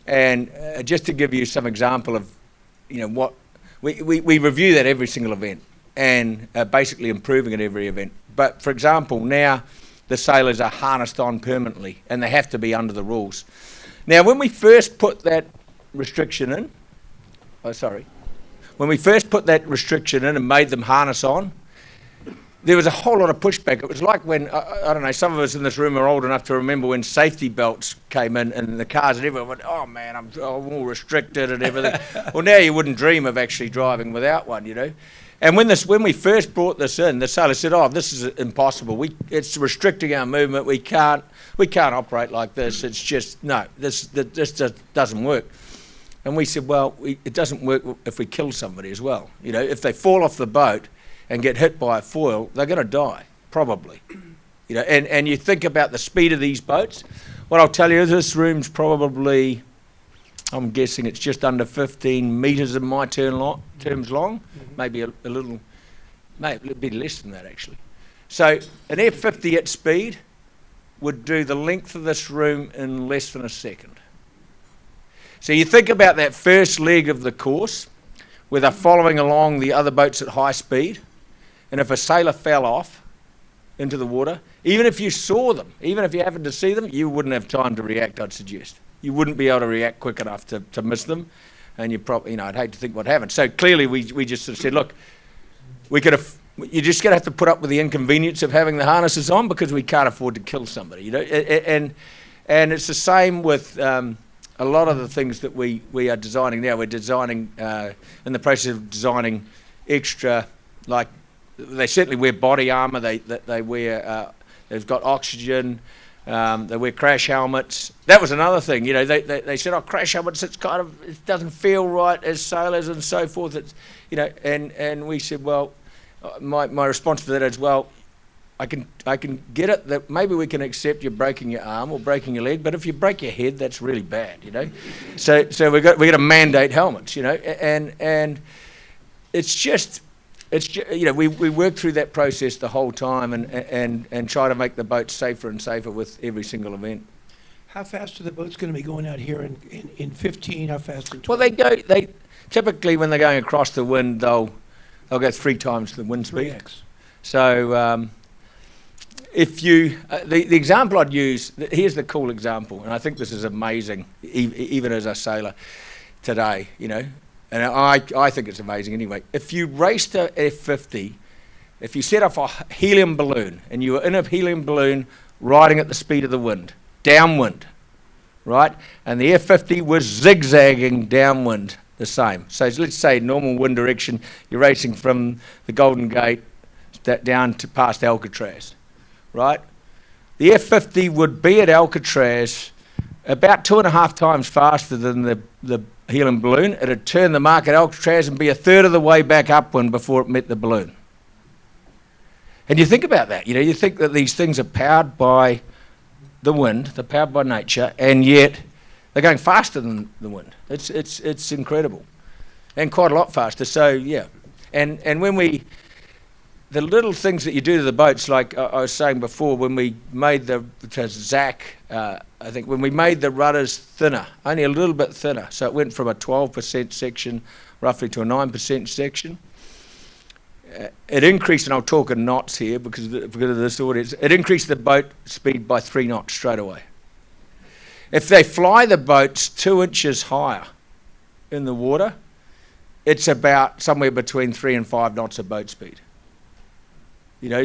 And just to give you some example of, what we review that every single event, and basically improving at every event. But for example, now the sailors are harnessed on permanently, and they have to be under the rules. Now, when we first put that restriction in, when we first put that restriction in and made them harness on, there was a whole lot of pushback. It was like when, I don't know, some of us in this room are old enough to remember when safety belts came in the cars, and everyone went, "Oh man, I'm all restricted and everything." Well, now you wouldn't dream of actually driving without one, And when we first brought this in, the sailors said, "Oh, this is impossible. It's restricting our movement. We can't operate like this. It's just this just doesn't work." And we said, "Well, it doesn't work if we kill somebody as well. If they fall off the boat and get hit by a foil, they're going to die probably. And you think about the speed of these boats. What I'll tell you, this room's probably, I'm guessing it's just under 15 metres in my terms long, maybe a little bit less than that actually. So an F50 at speed would do the length of this room in less than a second. So you think about that first leg of the course, where they're following along the other boats at high speed, and if a sailor fell off into the water, even if you saw them, even if you happened to see them, you wouldn't have time to react, I'd suggest. You wouldn't be able to react quick enough to miss them, and you probably, I'd hate to think what happened. So clearly we just sort of said, look, you're just going to have to put up with the inconvenience of having the harnesses on because we can't afford to kill somebody, And it's the same with a lot of the things that we are designing now. We're designing, in the process of designing extra, like, they certainly wear body armour, they wear, they've got oxygen, they wear crash helmets. That was another thing, they said, crash helmets, it doesn't feel right as sailors and so forth. It's, and we said, well, my response to that is, well, I can get it that maybe we can accept you breaking your arm or breaking your leg, but if you break your head, that's really bad, So we got to mandate helmets, and it's just we work through that process the whole time and try to make the boats safer and safer with every single event. How fast are the boats going to be going out here in 15? How fast in 20? Well, they typically when they're going across the wind, they'll go 3 times the wind speed. 3x. So if you, the example I'd use, here's the cool example, and I think this is amazing, even as a sailor today, and I think it's amazing anyway. If you raced a F50, if you set off a helium balloon, and you were in a helium balloon riding at the speed of the wind, downwind, right, and the F50 was zigzagging downwind the same. So let's say normal wind direction, you're racing from the Golden Gate down to past Alcatraz, right? The F50 would be at Alcatraz about 2.5 times faster than the helium balloon. It'd turn the mark at Alcatraz and be a third of the way back upwind before it met the balloon. And you think about that, you think that these things are powered by the wind, they're powered by nature, and yet they're going faster than the wind. It's incredible, and quite a lot faster. So yeah, and when the little things that you do to the boats, like I was saying before, when we made Zach, I think when we made the rudders thinner, only a little bit thinner, so it went from a 12% section roughly to a 9% section. It increased, and I'll talk in knots here because of this audience, it increased the boat speed by 3 knots straight away. If they fly the boats 2 inches higher in the water, it's about somewhere between 3 and 5 knots of boat speed.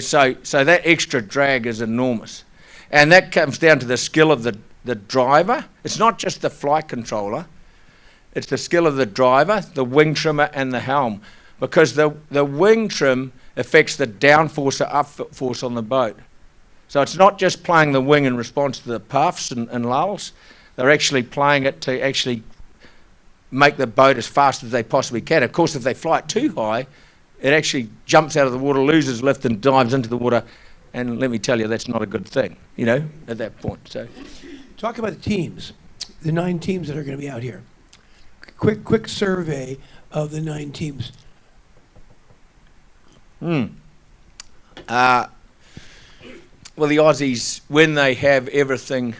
So that extra drag is enormous. And that comes down to the skill of the driver. It's not just the flight controller, it's the skill of the driver, the wing trimmer, and the helm. Because the wing trim affects the downforce or upforce on the boat. So it's not just playing the wing in response to the puffs and lulls, they're actually playing it to actually make the boat as fast as they possibly can. Of course, if they fly it too high, it actually jumps out of the water, loses lift, and dives into the water. And let me tell you, that's not a good thing, at that point. So, Talk about the teams, the 9 teams that are going to be out here. Quick survey of the 9 teams. Well, the Aussies, when they have everything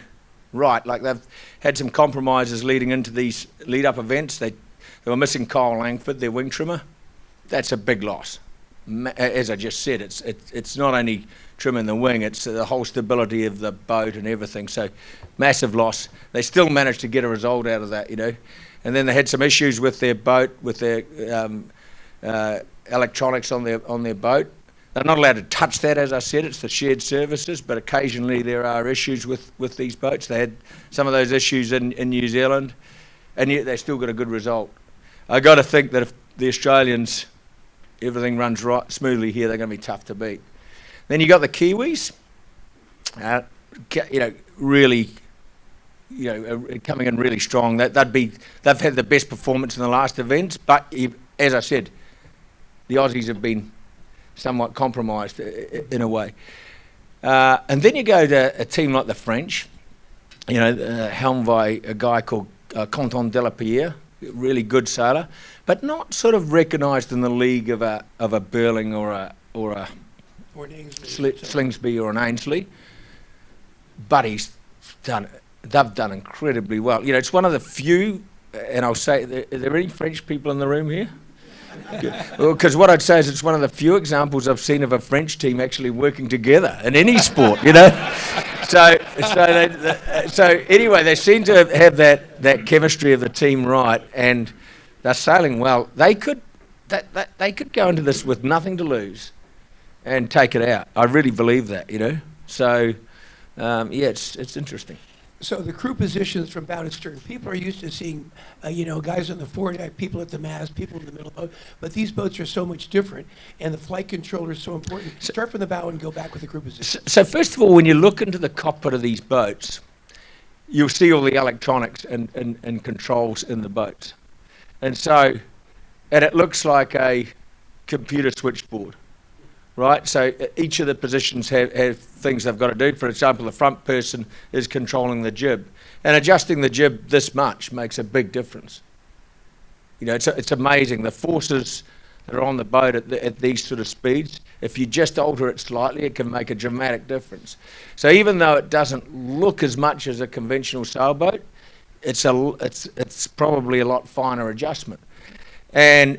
right, like they've had some compromises leading into these lead-up events. They were missing Kyle Langford, their wing trimmer. That's a big loss. As I just said, it's not only trimming the wing, it's the whole stability of the boat and everything. So, massive loss. They still managed to get a result out of that, And then they had some issues with their boat, with their electronics on their boat. They're not allowed to touch that, as I said. It's the shared services, but occasionally there are issues with these boats. They had some of those issues in New Zealand, and yet they still got a good result. I got to think that if the Australians, everything runs right smoothly here, they're going to be tough to beat. Then you got the Kiwis, really, coming in really strong. They've had the best performance in the last events, but as I said, the Aussies have been somewhat compromised in a way. And then you go to a team like the French, helmed by a guy called Quentin Delapierre, really good sailor, but not sort of recognised in the league of a Burling or a Slingsby or an Ainsley. But they've done incredibly well. It's one of the few, and I'll say, are there any French people in the room here? Because what I'd say is it's one of the few examples I've seen of a French team actually working together in any sport, So anyway, they seem to have that chemistry of the team right, and they're sailing well. They could go into this with nothing to lose and take it out. I really believe that, So it's interesting. So the crew positions from bow to stern, people are used to seeing, guys on the foredeck, people at the mast, people in the middle boat, but these boats are so much different, and the flight controller is so important. Start from the bow and go back with the crew position. So first of all, when you look into the cockpit of these boats, you'll see all the electronics and controls in the boats. And it looks like a computer switchboard. Right, so each of the positions have things they've got to do. For example, the front person is controlling the jib, and adjusting the jib this much makes a big difference. It's amazing the forces that are on the boat at these sort of speeds. If you just alter it slightly, it can make a dramatic difference. So even though it doesn't look as much as a conventional sailboat, it's probably a lot finer adjustment. And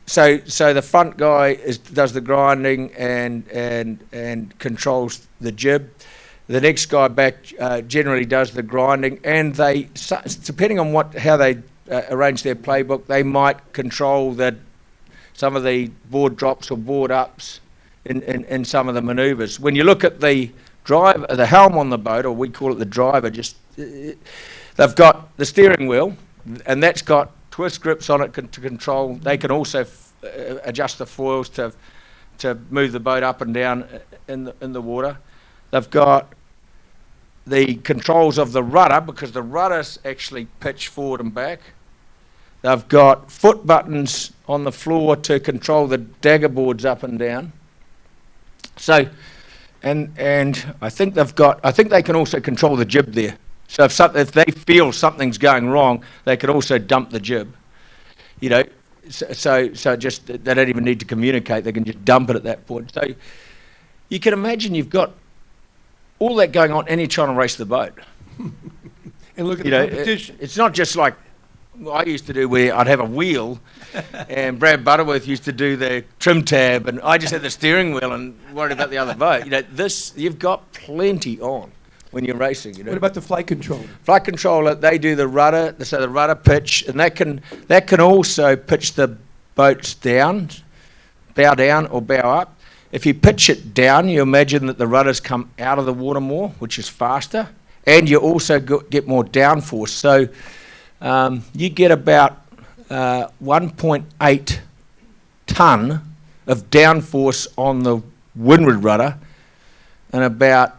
So the front guy does the grinding and controls the jib. The next guy back generally does the grinding, and they, depending on how they arrange their playbook, they might control some of the board drops or board ups in some of the manoeuvres. When you look at the driver, the helm on the boat, or we call it the driver, they've got the steering wheel, and that's got twist grips on it to control. They can also adjust the foils to move the boat up and down in the water. They've got the controls of the rudder, because the rudders actually pitch forward and back. They've got foot buttons on the floor to control the dagger boards up and down. So, and I think they can also control the jib there. So if they feel something's going wrong, they can also dump the jib. You know, so just they don't even need to communicate; they can just dump it at that point. So you can imagine you've got all that going on, and you're trying to race the boat. And look at the competition. It's not just like I used to do, where I'd have a wheel, and Brad Butterworth used to do the trim tab, and I just had the steering wheel and worried about the other boat. You know, you've got plenty on when you're racing. You know. What about the flight controller? Flight controller, they do the rudder, so the rudder pitch, and that can also pitch the boats down, bow down or bow up. If you pitch it down, you imagine that the rudders come out of the water more, which is faster, and you also get more downforce. So you get about 1.8 tonne of downforce on the windward rudder and about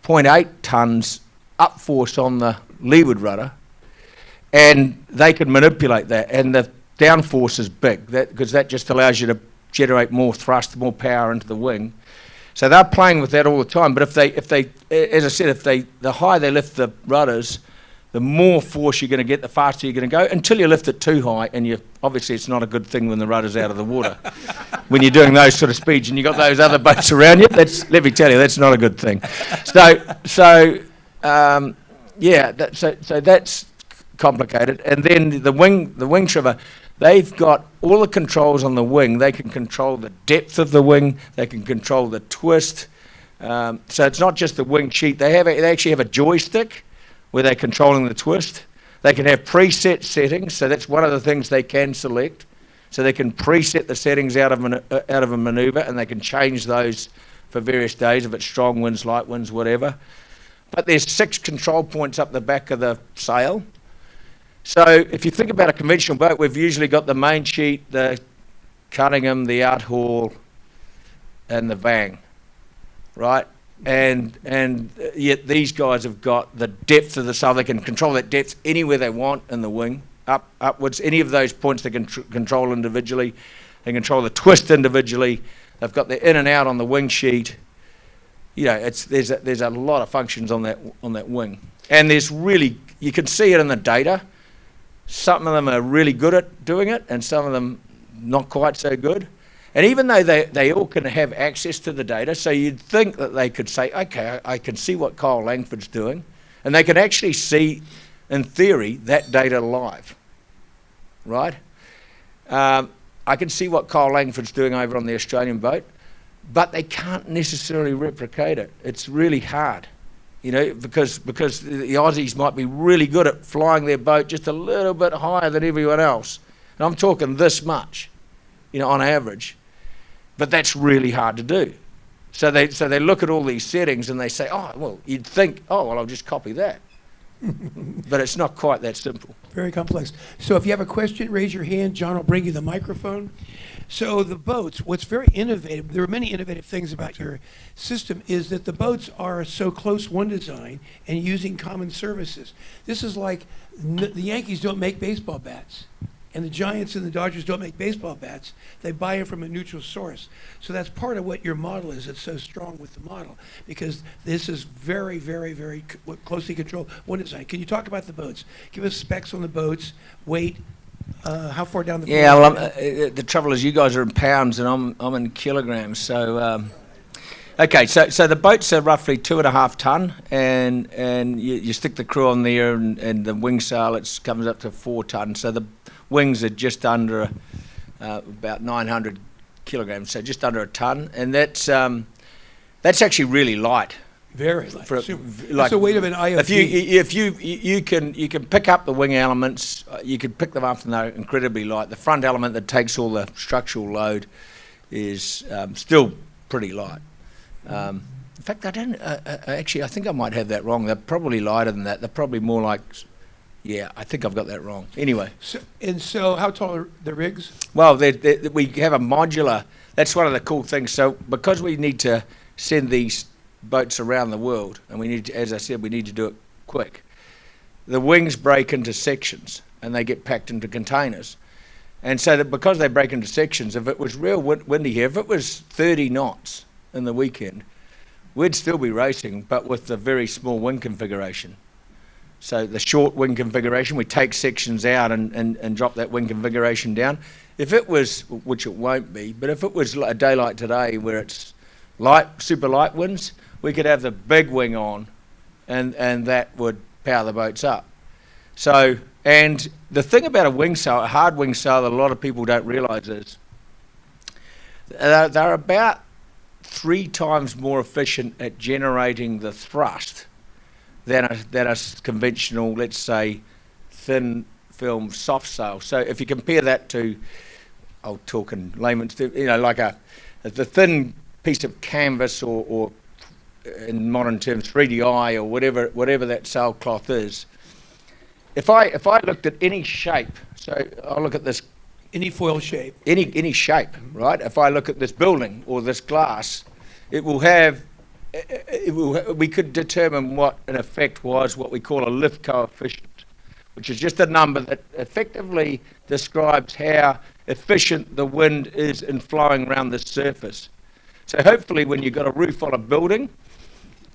0.8 tonnes upforce on the leeward rudder, and they can manipulate that, and the downforce is big because that just allows you to generate more thrust, more power into the wing. So they're playing with that all the time. But if they, as I said, the higher they lift the rudders, the more force you're going to get, the faster you're going to go, until you lift it too high, and obviously it's not a good thing when the rudder's out of the water. When you're doing those sort of speeds and you've got those other boats around you, let me tell you, that's not a good thing. So that's complicated. And then the wing trimmer, they've got all the controls on the wing. They can control the depth of the wing. They can control the twist. So it's not just the wing sheet. They actually have a joystick where they're controlling the twist. They can have preset settings. So that's one of the things they can select. So they can preset the settings out of a maneuver, and they can change those for various days if it's strong winds, light winds, whatever. But there's 6 control points up the back of the sail. So if you think about a conventional boat, we've usually got the main sheet, the Cunningham, the out haul, and the Vang, right? And yet these guys have got the depth of the sail. They can control that depth anywhere they want in the wing, upwards. Any of those points they can control individually. They control the twist individually. They've got the in and out on the wing sheet. You know, there's a lot of functions on that wing, and you can see it in the data. Some of them are really good at doing it, and some of them not quite so good. And even though they all can have access to the data, so you'd think that they could say, okay, I can see what Kyle Langford's doing, and they can actually see, in theory, that data live, right? I can see what Kyle Langford's doing over on the Australian boat, but they can't necessarily replicate it. It's really hard. You know, because the Aussies might be really good at flying their boat just a little bit higher than everyone else. And I'm talking this much, you know, on average. But that's really hard to do. So they look at all these settings and they say, oh, well, you'd think, oh, well, I'll just copy that. But it's not quite that simple. Very complex. So if you have a question, raise your hand. John will bring you the microphone. So the boats, what's very innovative, there are many innovative things about your system, is that the boats are so close one design and using common services. This is like the Yankees don't make baseball bats, and the Giants and the Dodgers don't make baseball bats. They buy it from a neutral source. So that's part of what your model is. It's so strong with the model, because this is very, very, very closely controlled one design. Can you talk about the boats? Give us specs on the boats, weight, how far down the Yeah, well, the trouble is you guys are in pounds and I'm in kilograms. So, okay, so the boats are roughly 2.5 tonne, and you stick the crew on there, and the wing sail, it comes up to 4 tonne. So the wings are just under about 900 kilograms, so just under a tonne, and that's actually really light. Very light. That's the weight of an IoT. If you can pick up the wing elements, you can pick them up and they're incredibly light. The front element that takes all the structural load is still pretty light. In fact, I don't actually. I think I might have that wrong. They're probably lighter than that. They're probably more like. Yeah, I think I've got that wrong. Anyway. So how tall are the rigs? Well, we have a modular. That's one of the cool things. So because we need to send these boats around the world, and we need to, as I said, we need to do it quick. The wings break into sections, and they get packed into containers. And so that because they break into sections, if it was real windy here, if it was 30 knots in the weekend, we'd still be racing, but with the very small wing configuration. So the short wing configuration, we take sections out and drop that wing configuration down. If it was, which it won't be, but if it was a day like today where it's light, super light winds, we could have the big wing on and that would power the boats up. So, and the thing about a wing sail, a hard wing sail that a lot of people don't realise is they're about 3 times more efficient at generating the thrust than a conventional, let's say, thin film soft sail. So if you compare that to, I'll talk in layman's, like the thin piece of canvas or in modern terms 3DI or whatever that sailcloth is. If I looked at any shape, so I'll look at this. Any foil shape. Any shape, right? If I look at this building or this glass, we could determine what in effect was what we call a lift coefficient, which is just a number that effectively describes how efficient the wind is in flowing around the surface. So hopefully when you've got a roof on a building,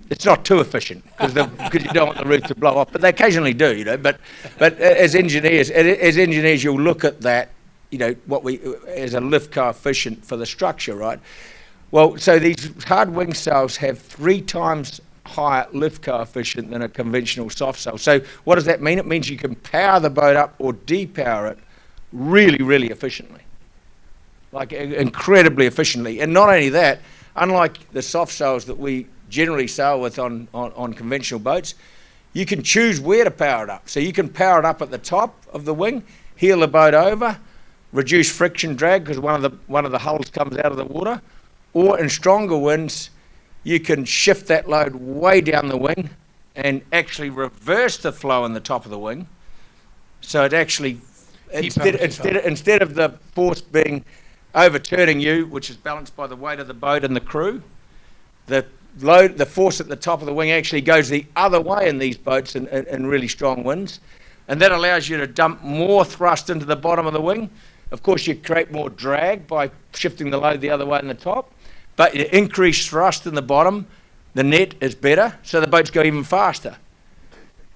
it's not too efficient because you don't want the roof to blow off, but they occasionally do, But as engineers, you'll look at that, as a lift coefficient for the structure, right? Well, so these hard wing sails have 3 times higher lift coefficient than a conventional soft sail. So what does that mean? It means you can power the boat up or depower it really, really efficiently, like incredibly efficiently. And not only that, unlike the soft sails that we generally sail with on conventional boats, you can choose where to power it up. So you can power it up at the top of the wing, heel the boat over, reduce friction drag because one of the hulls comes out of the water, or in stronger winds, you can shift that load way down the wing and actually reverse the flow in the top of the wing. So it actually, instead of the force being overturning you, which is balanced by the weight of the boat and the crew, the force at the top of the wing actually goes the other way in these boats in really strong winds. And that allows you to dump more thrust into the bottom of the wing. Of course, you create more drag by shifting the load the other way in the top. But you increase thrust in the bottom, the net is better, so the boats go even faster.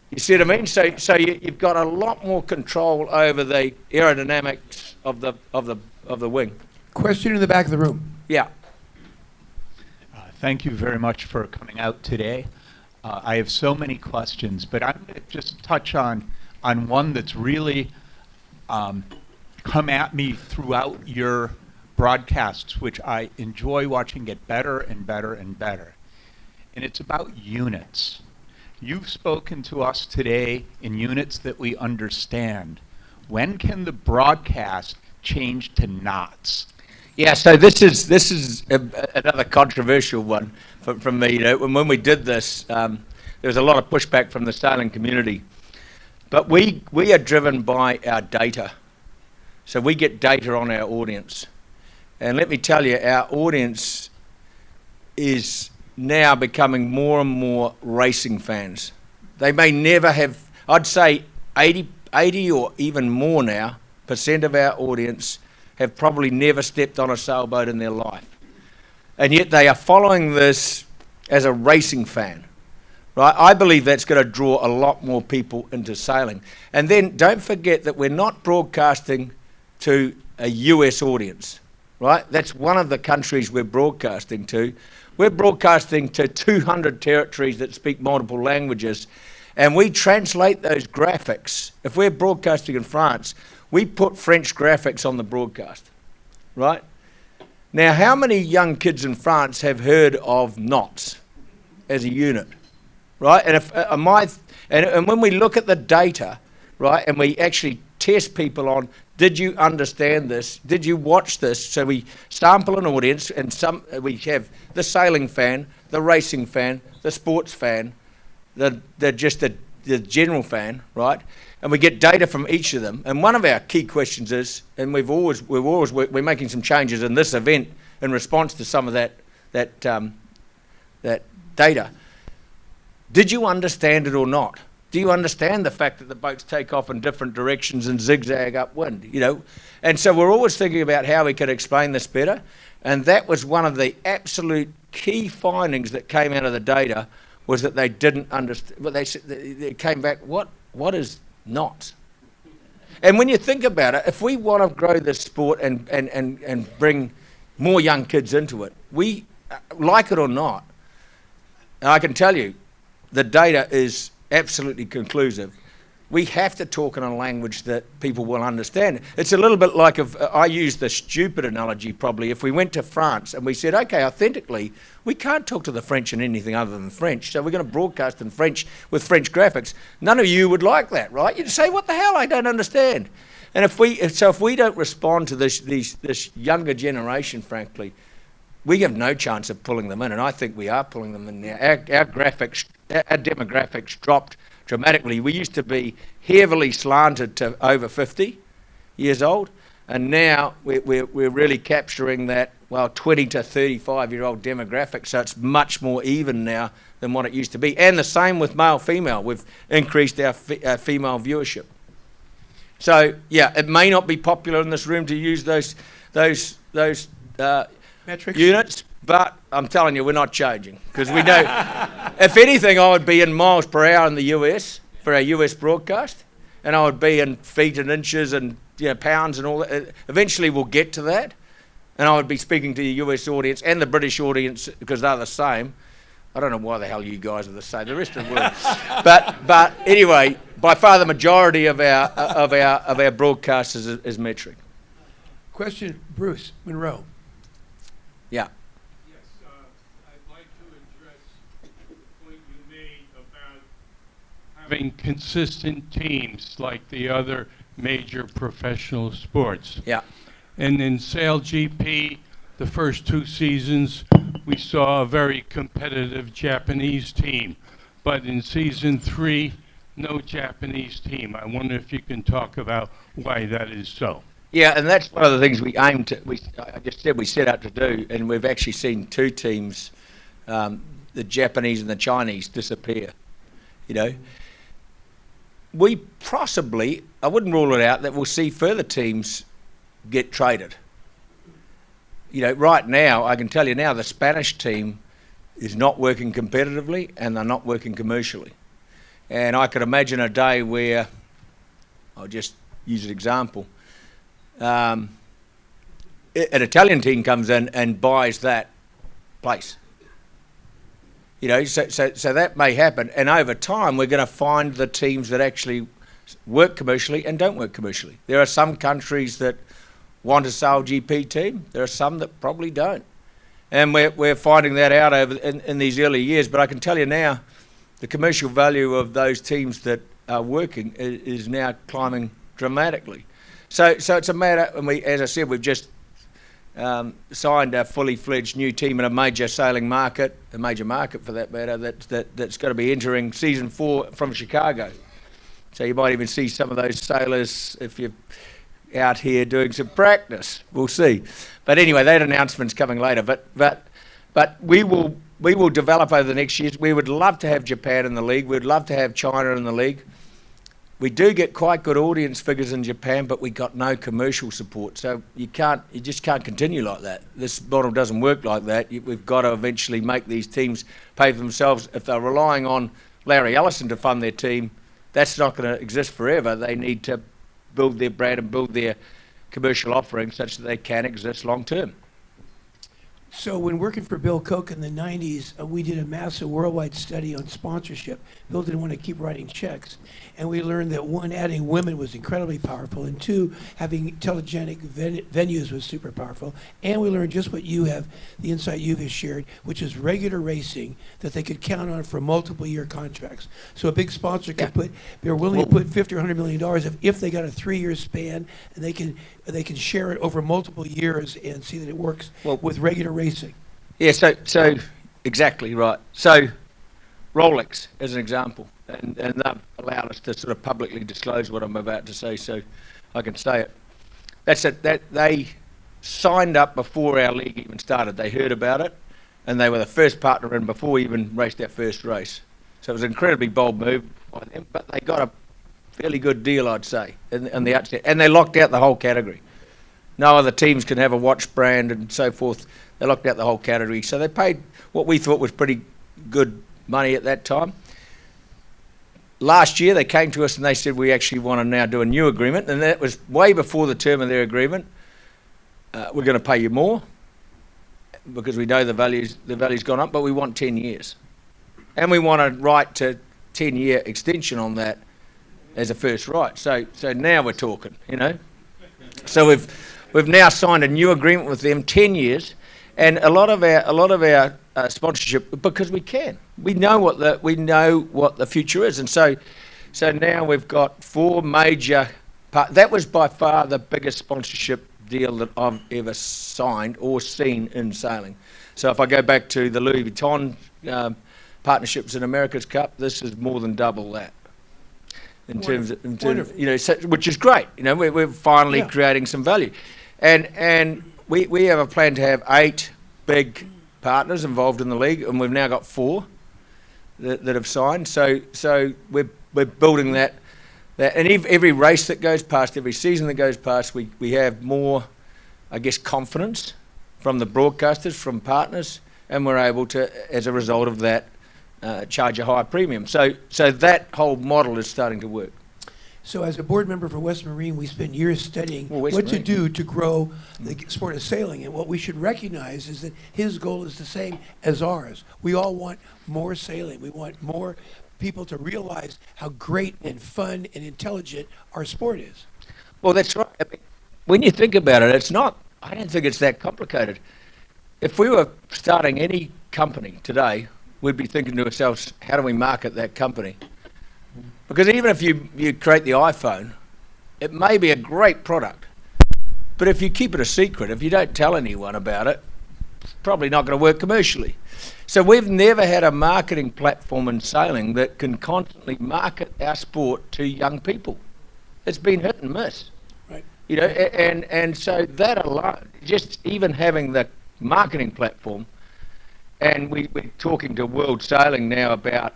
You see what I mean? So you've got a lot more control over the aerodynamics of the wing. Question in the back of the room. Yeah. Thank you very much for coming out today. I have so many questions, but I'm going to just touch on one that's really come at me throughout your broadcasts, which I enjoy watching get better and better and better. And it's about units. You've spoken to us today in units that we understand. When can the broadcast change to knots? Yeah, so this is another controversial one from me. When we did this, there was a lot of pushback from the sailing community. But we are driven by our data. So we get data on our audience. And let me tell you, our audience is now becoming more and more racing fans. They may never have, I'd say 80 or even more now, % of our audience have probably never stepped on a sailboat in their life. And yet they are following this as a racing fan, right? I believe that's going to draw a lot more people into sailing. And then don't forget that we're not broadcasting to a US audience, right? That's one of the countries we're broadcasting to. We're broadcasting to 200 territories that speak multiple languages, and we translate those graphics. If we're broadcasting in France, we put French graphics on the broadcast, right? Now, how many young kids in France have heard of knots as a unit, right? And when we look at the data, right, and we actually test people on, did you understand this? Did you watch this? So we sample an audience, and we have the sailing fan, the racing fan, the sports fan, the general fan, right? And we get data from each of them. And one of our key questions is, and we're making some changes in this event in response to some of that data. Did you understand it or not? Do you understand the fact that the boats take off in different directions and zigzag upwind? And so we're always thinking about how we could explain this better. And that was one of the absolute key findings that came out of the data was that they didn't understand. But they came back. What is knots? And when you think about it, if we want to grow this sport and bring more young kids into it, we, like it or not, and I can tell you, the data is absolutely conclusive. We have to talk in a language that people will understand. It's a little bit like I use the stupid analogy probably. If we went to France and we said, okay, authentically, we can't talk to the French in anything other than French, so we're going to broadcast in French with French graphics. None of you would like that, right? You'd say, what the hell? I don't understand. And if we don't respond to this younger generation, frankly, we have no chance of pulling them in, and I think we are pulling them in now. Our demographics dropped dramatically. We used to be heavily slanted to over 50 years old, and now we're really capturing that, 20 to 35-year-old demographic, so it's much more even now than what it used to be. And the same with male-female. We've increased our female viewership. So, yeah, it may not be popular in this room to use those Metrics? units, but I'm telling you, we're not changing, because we know, if anything, I would be in miles per hour in the US for our US broadcast, and I would be in feet and inches and pounds and all that. Eventually we'll get to that, and I would be speaking to the US audience and the British audience, because they're the same. I don't know why the hell you guys are the same, the rest of the world. But anyway, by far the majority of our broadcast is metric. Question, Bruce Monroe. Yeah. Yes, I'd like to address the point you made about having consistent teams like the other major professional sports. Yeah. And in SailGP, the first 2 seasons, we saw a very competitive Japanese team. But in season 3, no Japanese team. I wonder if you can talk about why that is so. Yeah, and that's one of the things we aim to. I just said we set out to do, and we've actually seen 2 teams, the Japanese and the Chinese, disappear. We possibly, I wouldn't rule it out, that we'll see further teams get traded. Right now, I can tell you now, the Spanish team is not working competitively, and they're not working commercially. And I could imagine a day where, I'll just use an example. An Italian team comes in and buys that place. So that may happen, and over time we're going to find the teams that actually work commercially and don't work commercially. There are some countries that want a SailGP team. There are some that probably don't, and we're finding that out in these early years. But I can tell you now, the commercial value of those teams that are working is now climbing dramatically. So it's a matter, and as I said, we've just signed a fully fledged new team in a major sailing market, a major market for that matter, that's going to be entering season 4 from Chicago. So you might even see some of those sailors if you're out here doing some practice. We'll see. But anyway, that announcement's coming later. But we will develop over the next years. We would love to have Japan in the league. We'd love to have China in the league. We do get quite good audience figures in Japan, but we got no commercial support. So you just can't continue like that. This model doesn't work like that. We've got to eventually make these teams pay for themselves. If they're relying on Larry Ellison to fund their team, that's not going to exist forever. They need to build their brand and build their commercial offering such that they can exist long term. So when working for Bill Koch in the 90s, we did a massive worldwide study on sponsorship. Bill didn't want to keep writing checks. And we learned that 1, adding women was incredibly powerful, and 2, having telegenic venues was super powerful. And we learned just what you have, the insight you have shared, which is regular racing that they could count on for multiple year contracts. So a big sponsor could they're willing to put $50 or $100 million if they got a 3-year span, and they can share it over multiple years and see that it works with regular racing. Yeah, so exactly right. So Rolex, as an example, and they've allowed us to sort of publicly disclose what I'm about to say, so I can say it. That they signed up before our league even started. They heard about it, and they were the first partner in before we even raced our first race. So it was an incredibly bold move by them, but they got a fairly good deal, I'd say, in the outset, and they locked out the whole category. No other teams can have a watch brand and so forth. They locked out the whole category. So they paid what we thought was pretty good money at that time. Last year they came to us and they said, we actually want to now do a new agreement, and that was way before the term of their agreement. We're going to pay you more because we know the value's gone up, but we want 10 years. And we want a right to 10-year extension on that as a first right. So now we're talking, you know. So we've now signed a new agreement with them, 10 years, and a lot of our sponsorship, because we can. We know what the future is, and so now we've got 4 major. That was by far the biggest sponsorship deal that I've ever signed or seen in sailing. So if I go back to the Louis Vuitton partnerships in America's Cup, this is more than double that. In terms of, you know, which is great. You know, we're finally creating some value, and we have a plan to have 8 big partners involved in the league, and we've now got 4 that have signed. So we're building that, and every race that goes past, every season that goes past, we have more, I guess, confidence from the broadcasters, from partners, and we're able to, as a result of that, charge a higher premium. So that whole model is starting to work. So as a board member for West Marine, we spent years studying West to do to grow the sport of sailing. And what we should recognize is that his goal is the same as ours. We all want more sailing. We want more people to realize how great and fun and intelligent our sport is. Well, that's right. I mean, when you think about it, I don't think it's that complicated. If we were starting any company today, we'd be thinking to ourselves, how do we market that company? Because even if you create the iPhone, it may be a great product, but if you keep it a secret, if you don't tell anyone about it, it's probably not going to work commercially. So we've never had a marketing platform in sailing that can constantly market our sport to young people. It's been hit and miss. Right. You know, and so that alone, just even having the marketing platform, and we're talking to World Sailing now about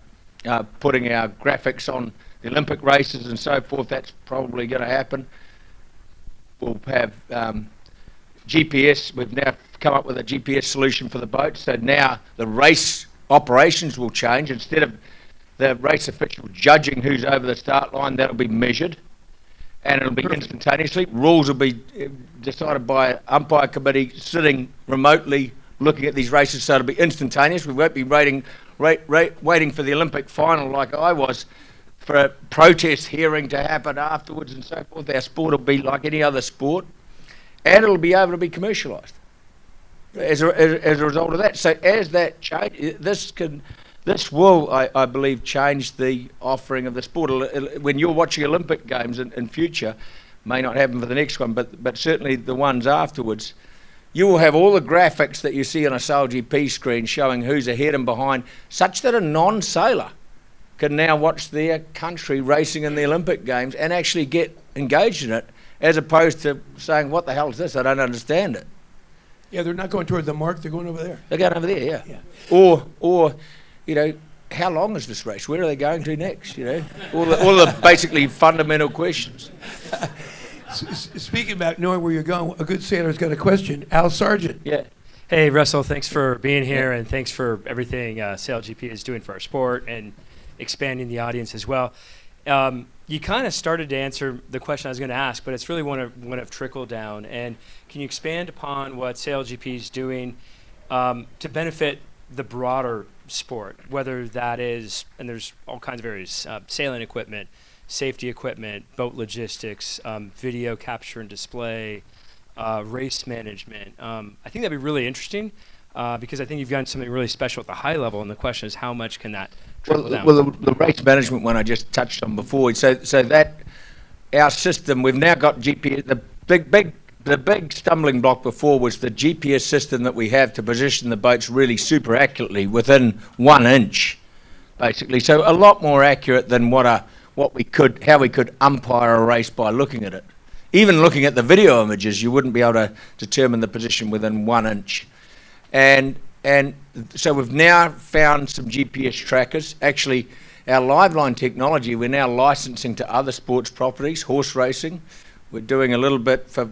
putting our graphics on the Olympic races and so forth. That's probably going to happen. We'll have GPS. We've now come up with a GPS solution for the boats. So now the race operations will change. Instead of the race official judging who's over the start line, that'll be measured, and it'll be instantaneously. Rules will be decided by an umpire committee sitting remotely looking at these races, so it'll be instantaneous. We won't be waiting for the Olympic final like I was for a protest hearing to happen afterwards and so forth. Our sport will be like any other sport, and it'll be able to be commercialised as a result of that. So as that change, this will, I believe, change the offering of the sport. When you're watching Olympic Games in future, may not happen for the next one, but certainly the ones afterwards, you will have all the graphics that you see on a SailGP screen showing who's ahead and behind, such that a non-sailor can now watch their country racing in the Olympic Games and actually get engaged in it, as opposed to saying, what the hell is this? I don't understand it. Yeah, they're not going toward the mark, they're going over there. They're going over there, yeah. Yeah. Or you know, how long is this race? Where are they going to next? You know, all the basically fundamental questions. Speaking about knowing where you're going, a good sailor's got a question. Al Sargent. Yeah. Hey, Russell, thanks for being here, and thanks for everything SailGP is doing for our sport and expanding the audience as well. You kind of started to answer the question I was going to ask, but it's really one of trickle down. And can you expand upon what SailGP is doing to benefit the broader sport, whether that is, and there's all kinds of areas, sailing equipment, safety equipment, boat logistics, video capture and display, race management. I think that'd be really interesting because I think you've done something really special at the high level, and the question is how much can that trickle down? Well, the race management one I just touched on before. So that our system, we've now got GPS. The big stumbling block before was the GPS system that we have to position the boats really super accurately within 1 inch, basically. So a lot more accurate than how we could umpire a race by looking at it. Even looking at the video images, you wouldn't be able to determine the position within 1 inch. And so we've now found some GPS trackers. Actually, our Liveline technology, we're now licensing to other sports properties, horse racing. We're doing a little bit for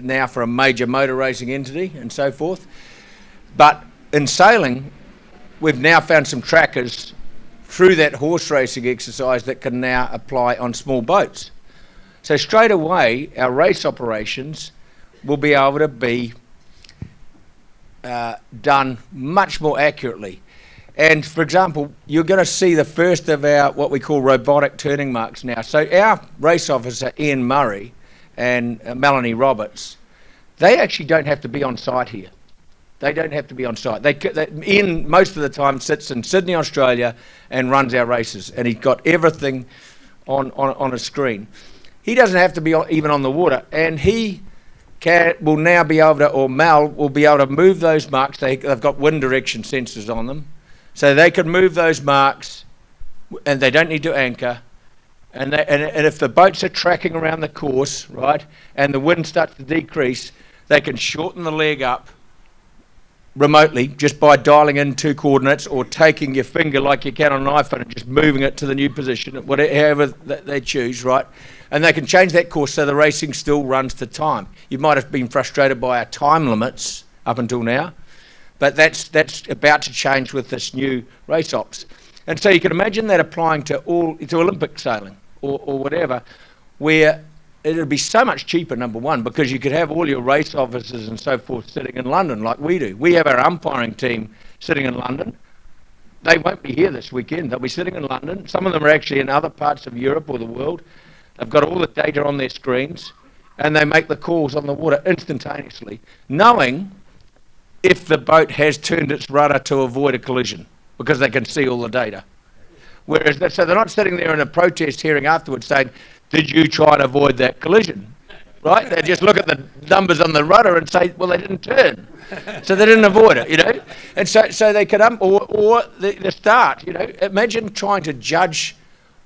now for a major motor racing entity and so forth. But in sailing, we've now found some trackers through that horse racing exercise that can now apply on small boats. So straight away, our race operations will be able to be done much more accurately. And for example, you're going to see the first of our what we call robotic turning marks now. So our race officer, Ian Murray, and Melanie Roberts, they actually don't have to be on site here. They don't have to be on site. Ian, most of the time, sits in Sydney, Australia, and runs our races. And he's got everything on a screen. He doesn't have to be even on the water. And he will now be able to, or Mel will be able to move those marks. They've got wind direction sensors on them. So they can move those marks, and they don't need to anchor. And if the boats are tracking around the course, right, and the wind starts to decrease, they can shorten the leg up remotely just by dialing in 2 coordinates or taking your finger like you can on an iPhone and just moving it to the new position, however they choose, right? And they can change that course so the racing still runs to time. You might have been frustrated by our time limits up until now, but that's about to change with this new race ops. And so you can imagine that applying to Olympic sailing or whatever, where it would be so much cheaper, number one, because you could have all your race officers and so forth sitting in London like we do. We have our umpiring team sitting in London. They won't be here this weekend. They'll be sitting in London. Some of them are actually in other parts of Europe or the world. They've got all the data on their screens, and they make the calls on the water instantaneously, knowing if the boat has turned its rudder to avoid a collision, because they can see all the data. So they're not sitting there in a protest hearing afterwards saying, did you try and avoid that collision? Right? They just look at the numbers on the rudder and say, well, they didn't turn. So they didn't avoid it, you know? And so they could, or the start, you know? Imagine trying to judge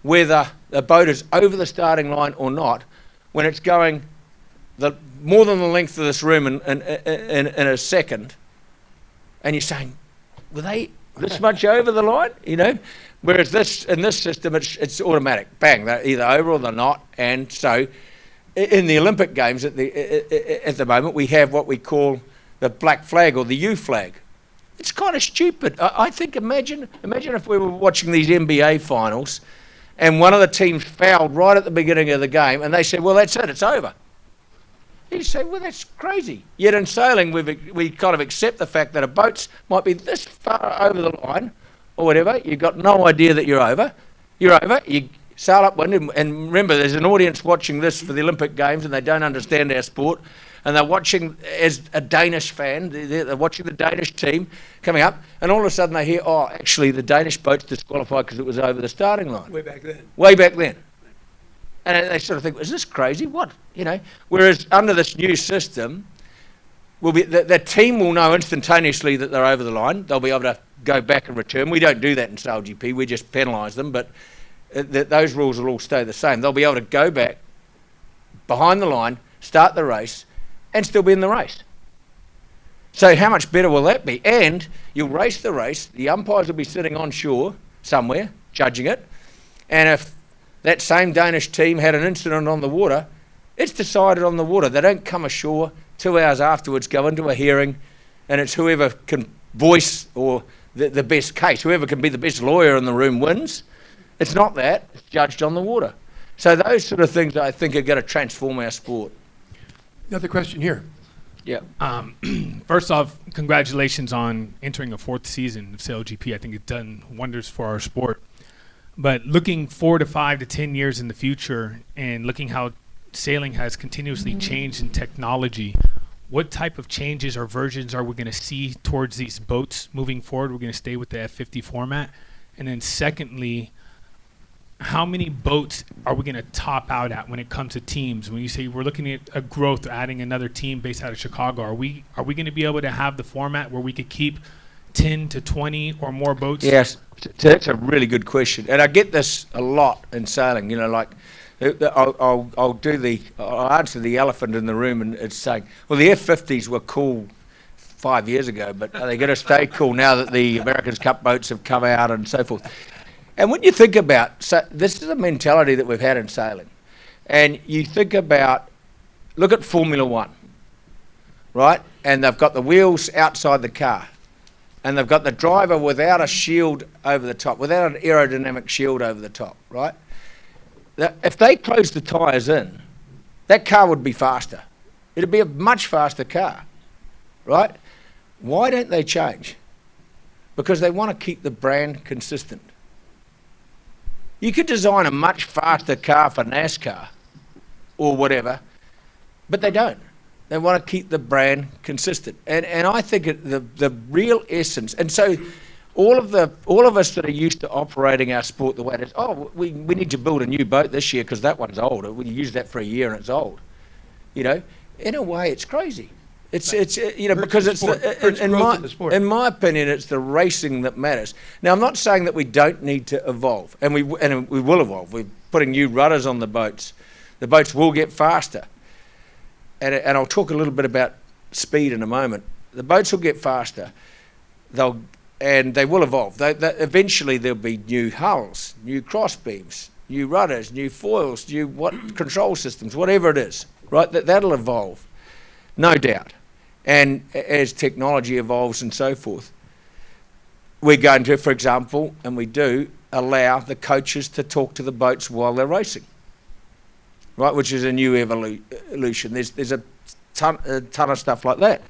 whether the boat is over the starting line or not when it's going more than the length of this room in a second. And you're saying, were they this much over the line, you know? Whereas in this system, it's automatic. Bang, they're either over or they're not. And so in the Olympic Games at the moment, we have what we call the black flag or the U flag. It's kind of stupid. I think imagine if we were watching these NBA finals and one of the teams fouled right at the beginning of the game and they said, well, that's it, it's over. You say, well, that's crazy. Yet in sailing, we kind of accept the fact that a boat might be this far over the line or whatever. You've got no idea that you're over. You're over. You sail upwind. And remember, there's an audience watching this for the Olympic Games and they don't understand our sport. And they're watching as a Danish fan. They're watching the Danish team coming up. And all of a sudden they hear, oh, actually, the Danish boat's disqualified because it was over the starting line. Way back then. Way back then. And they sort of think, is this crazy? What? You know? Whereas under this new system, the team will know instantaneously that they're over the line. They'll be able to go back and return. We don't do that in SailGP. We just penalise them. But those rules will all stay the same. They'll be able to go back behind the line, start the race, and still be in the race. So how much better will that be? And you'll race the race. The umpires will be sitting on shore somewhere, judging it. And if that same Danish team had an incident on the water, it's decided on the water. They don't come ashore 2 hours afterwards, go into a hearing, and it's whoever can voice or the best case, whoever can be the best lawyer in the room wins. It's not that. It's judged on the water. So those sort of things I think are going to transform our sport. Another question here. Yeah. First off, congratulations on entering a 4th season of SailGP. I think it's done wonders for our sport. But looking 4 to 5 to 10 years in the future and looking how sailing has continuously changed in technology, what type of changes or versions are we going to see towards these boats moving forward? We're going to stay with the F50 format. And then secondly, how many boats are we going to top out at when it comes to teams? When you say we're looking at a growth, adding another team based out of Chicago, are we going to be able to have the format where we could keep 10 to 20 or more boats? Yes, that's a really good question, and I get this a lot in sailing. You know, like I'll answer the elephant in the room, and it's saying, well, the F50s were cool 5 years ago, but are they going to stay cool now that the America's Cup boats have come out and so forth? And when you think about, so this is a mentality that we've had in sailing, and you think about look at Formula One, right? And they've got the wheels outside the car. And they've got the driver without a shield over the top, without an aerodynamic shield over the top, right? If they closed the tyres in, that car would be faster. It'd be a much faster car, right? Why don't they change? Because they want to keep the brand consistent. You could design a much faster car for NASCAR or whatever, but they don't. They want to keep the brand consistent. And I think the real essence, and so all of us that are used to operating our sport the way it is, we need to build a new boat this year because that one's old. We use that for a year and it's old. You know, in a way it's crazy. It's you know, because it's in my opinion, it's the racing that matters. Now, I'm not saying that we don't need to evolve, and we will evolve. We're putting new rudders on the boats. The boats will get faster, and I'll talk a little bit about speed in a moment. The boats will get faster. They will evolve. Eventually there'll be new hulls, new cross beams, new rudders, new foils, new control systems, whatever it is. Right? That'll evolve, no doubt. And as technology evolves and so forth, we're going to, for example, and we do, allow the coaches to talk to the boats while they're racing, right? Which is a new evolution. There's a ton of stuff like that.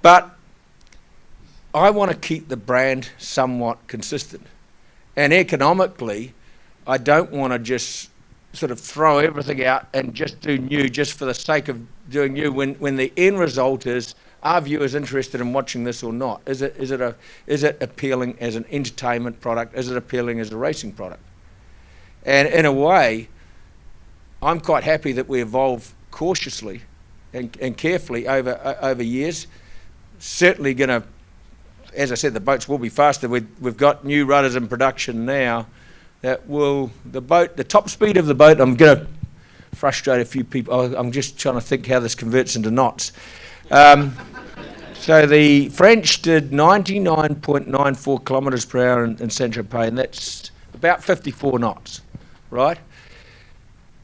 But I want to keep the brand somewhat consistent. And economically, I don't want to just sort of throw everything out and just do new just for the sake of doing new when the end result is, are viewers interested in watching this or not? Is it appealing as an entertainment product? Is it appealing as a racing product? And in a way, I'm quite happy that we evolve cautiously and carefully over years. Certainly going to, as I said, the boats will be faster. We've got new rudders in production now that will, the top speed of the boat, I'm going to frustrate a few people. I'm just trying to think how this converts into knots. So the French did 99.94 kilometres per hour in Saint-Tropez, and that's about 54 knots, right?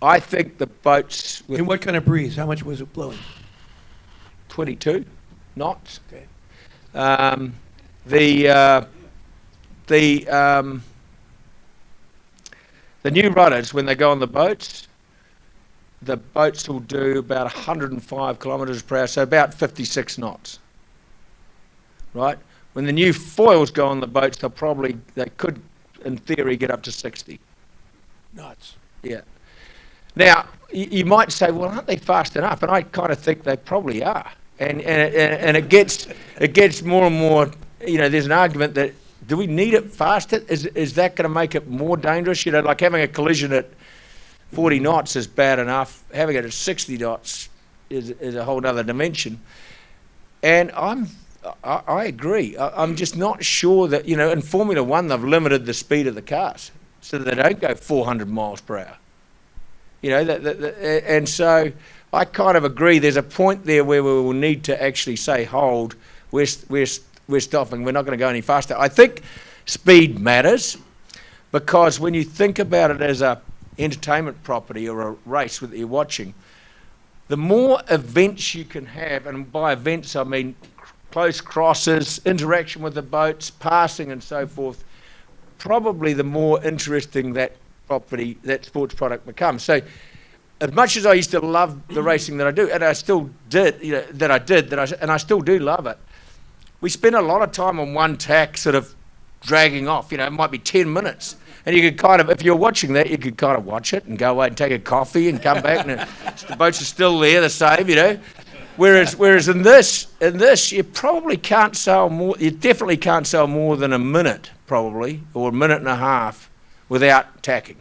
I think the boats... In what kind of breeze? How much was it blowing? 22 knots. Okay. The new rudders, when they go on the boats will do about 105 kilometres per hour, so about 56 knots, right? When the new foils go on the boats, they could, in theory, get up to 60 Knots. Yeah. Now, you might say, well, aren't they fast enough? And I kind of think they probably are. And it gets more and more, you know, there's an argument that, do we need it faster? Is that going to make it more dangerous? You know, like having a collision at 40 knots is bad enough. Having it at 60 knots is a whole other dimension. And I agree. I'm just not sure that, you know, in Formula One, they've limited the speed of the cars so that they don't go 400 miles per hour. You know, and so I kind of agree. There's a point there where we will need to actually say, hold, we're stopping. We're not going to go any faster. I think speed matters because when you think about it as a entertainment property or a race that you're watching, the more events you can have, and by events I mean close crosses, interaction with the boats, passing and so forth, probably the more interesting that sports product becomes. So as much as I used to love the racing that I do, and I still did, you know, and I still do love it, we spend a lot of time on one tack sort of dragging off. You know, it might be 10 minutes. And you could kind of, if you're watching that, you could kind of watch it and go away and take a coffee and come back and the boats are still there the same, you know. Whereas in this, you probably can't sell more, you definitely can't sell more than a minute, probably, or a minute and a half without tacking.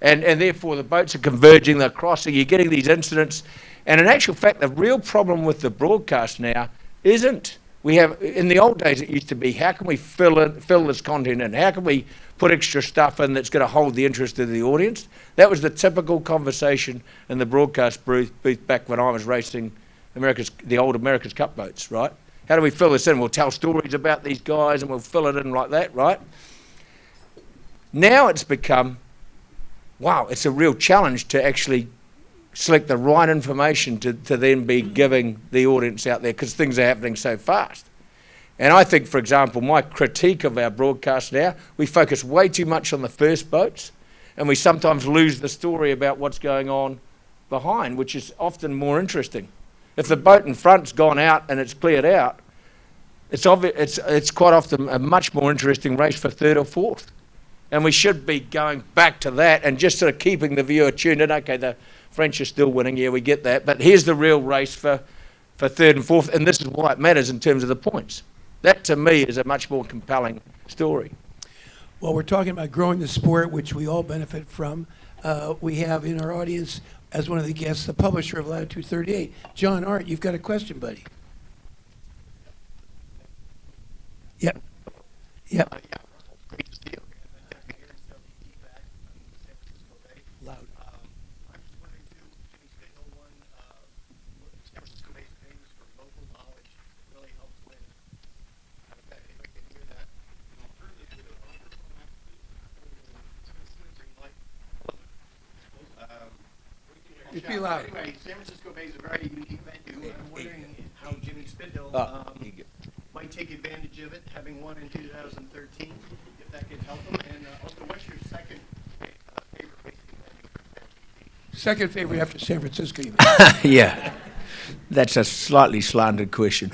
And therefore the boats are converging, they're crossing, you're getting these incidents. And in actual fact, the real problem with the broadcast now isn't, in the old days it used to be, how can we fill this content in? How can we put extra stuff in that's going to hold the interest of the audience? That was the typical conversation in the broadcast booth back when I was racing the old America's Cup boats, right? How do we fill this in? We'll tell stories about these guys and we'll fill it in like that, right? Now it's become, wow, it's a real challenge to actually select the right information to then be giving the audience out there, because things are happening so fast. And I think, for example, my critique of our broadcast now, we focus way too much on the first boats, and we sometimes lose the story about what's going on behind, which is often more interesting. If the boat in front's gone out and it's cleared out, it's quite often a much more interesting race for third or fourth. And we should be going back to that and just sort of keeping the viewer tuned in. Okay, the French are still winning, yeah, we get that, but here's the real race for third and fourth, and this is why it matters in terms of the points. That, to me, is a much more compelling story. Well, we're talking about growing the sport, which we all benefit from. We have in our audience, as one of the guests, the publisher of Latitude 38. John Art, you've got a question, buddy. Yep. Yep. Great to see you. Loud. I'm just wondering, too, Jimmy Spindle won San Francisco Bay's famous for local knowledge, really helped win. If I can hear that. Just be loud. Anyway, San Francisco Bay is a very unique venue. I'm wondering how Jimmy Spindle might take advantage of it, having won in 2013, if that could help him. And also, what's your second favorite racing venue? Second favorite after San Francisco, you mean? Yeah, that's a slightly slanted question.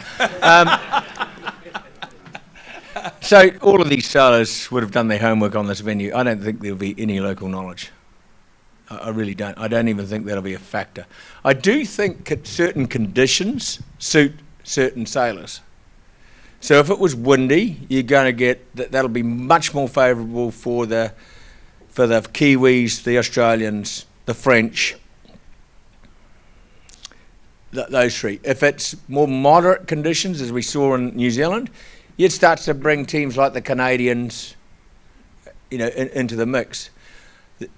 So all of these sailors would have done their homework on this venue. I don't think there'll be any local knowledge. I really don't. I don't even think that'll be a factor. I do think certain conditions suit certain sailors. So if it was windy, you're going to get that'll be much more favourable for the Kiwis, the Australians, the French, those three. If it's more moderate conditions, as we saw in New Zealand, you'd start to bring teams like the Canadians, into the mix.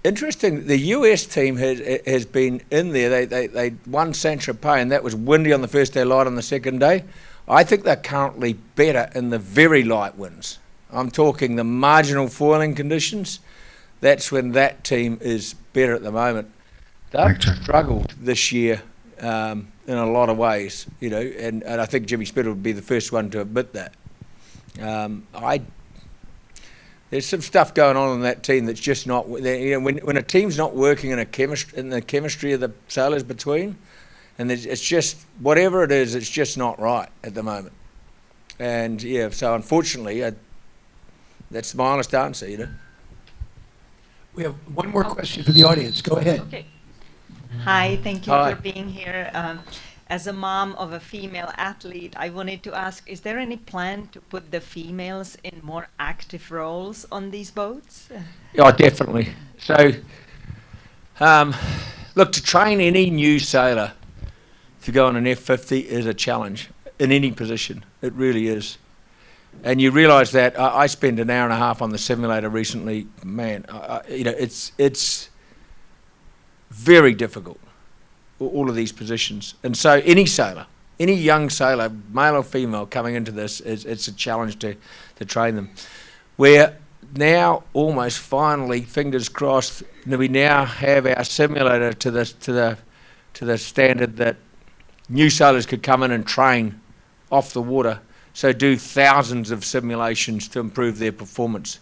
Interesting, the US team has been in there. They won Saint-Tropez, and that was windy on the first day, light on the second day. I think they're currently better in the very light winds. I'm talking the marginal foiling conditions. That's when that team is better at the moment. They've struggled this year in a lot of ways, and I think Jimmy Spindle would be the first one to admit that. There's some stuff going on in that team that's just not. When a team's not working in the chemistry of the sailors between, and it's just whatever it is, it's just not right at the moment. And yeah, so unfortunately, that's my honest answer. We have one more question for the audience. Go ahead. Okay. Hi, thank you Hi. for being here. As a mom of a female athlete, I wanted to ask, is there any plan to put the females in more active roles on these boats? Yeah, definitely. So, look, to train any new sailor to go on an F50 is a challenge in any position. It really is. And you realise that I spent an hour and a half on the simulator recently. Man, it's very difficult, all of these positions. And so any sailor, any young sailor, male or female, coming into this, it's a challenge to train them. We're now almost finally, fingers crossed, we now have our simulator to the standard that new sailors could come in and train off the water. So do thousands of simulations to improve their performance.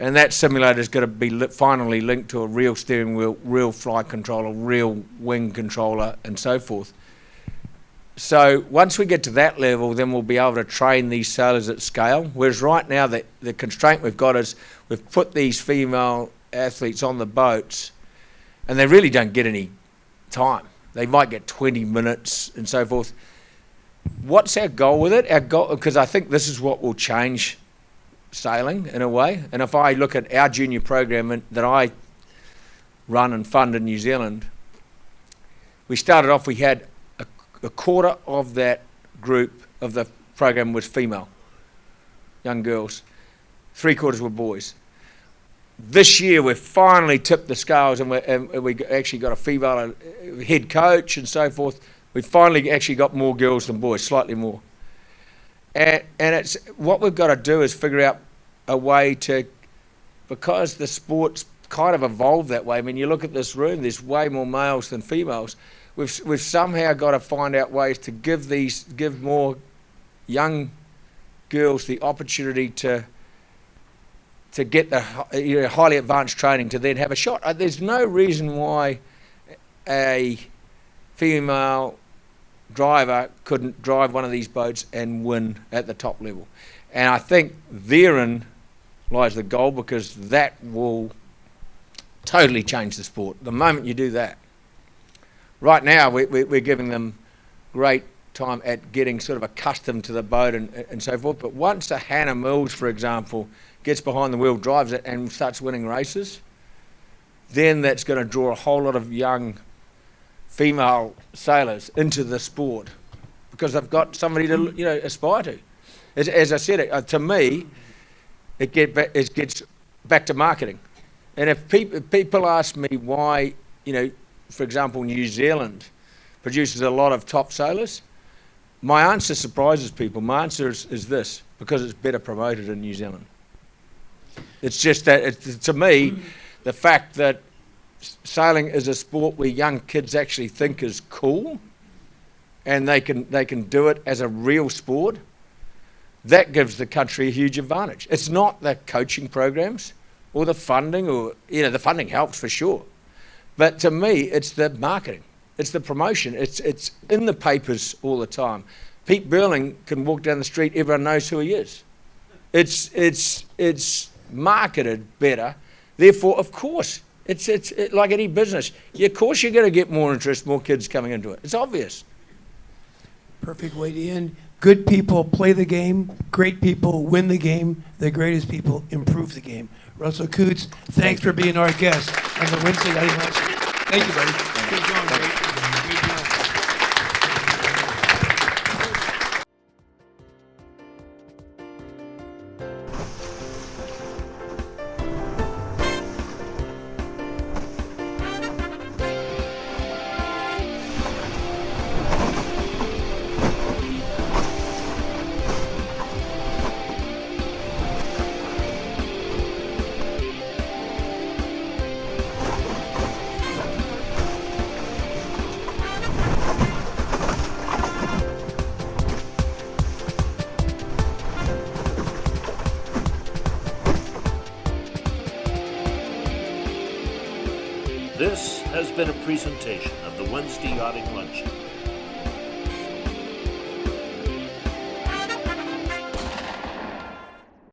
And that simulator is going to be finally linked to a real steering wheel, real flight controller, real wing controller, and so forth. So once we get to that level, then we'll be able to train these sailors at scale. Whereas right now, the constraint we've got is we've put these female athletes on the boats, and they really don't get any time. They might get 20 minutes and so forth. What's our goal with it? Our goal, because I think this is what will change sailing in a way. And if I look at our junior program that I run and fund in New Zealand, we started off, we had a quarter of that group of the program was female, young girls. 3/4 were boys. This year we've finally tipped the scales, and we actually got a female head coach and so forth. We've finally actually got more girls than boys, slightly more. And it's what we've got to do is figure out a way to, because the sport's kind of evolved that way. I mean, you look at this room, there's way more males than females. We've somehow got to find out ways to give more young girls the opportunity to get the highly advanced training to then have a shot. There's no reason why a female driver couldn't drive one of these boats and win at the top level. And I think therein lies the goal, because that will totally change the sport the moment you do that. Right now we're giving them great time at getting sort of accustomed to the boat and so forth, but once a Hannah Mills, for example, gets behind the wheel, drives it and starts winning races, then that's going to draw a whole lot of young female sailors into the sport, because they've got somebody to aspire to. As I said, to me, it gets back to marketing. And if people ask me why, for example, New Zealand produces a lot of top sailors, my answer surprises people. My answer is this: because it's better promoted in New Zealand. It's just that, to me, the fact that sailing is a sport where young kids actually think is cool, and they can do it as a real sport, that gives the country a huge advantage. It's not the coaching programs or the funding, or the funding helps for sure, but to me it's the marketing, it's the promotion, it's in the papers all the time. Pete Burling can walk down the street, everyone knows who he is. It's marketed better, therefore of course it's like any business. Of course you're going to get more interest, more kids coming into it. It's obvious. Perfect way to end. Good people play the game. Great people win the game. The greatest people improve the game. Russell Coutts, thanks for being our guest on the Wednesday Night Lunch. Thank you, buddy. Good job, great job. This has been a presentation of the Wednesday Yachting Luncheon.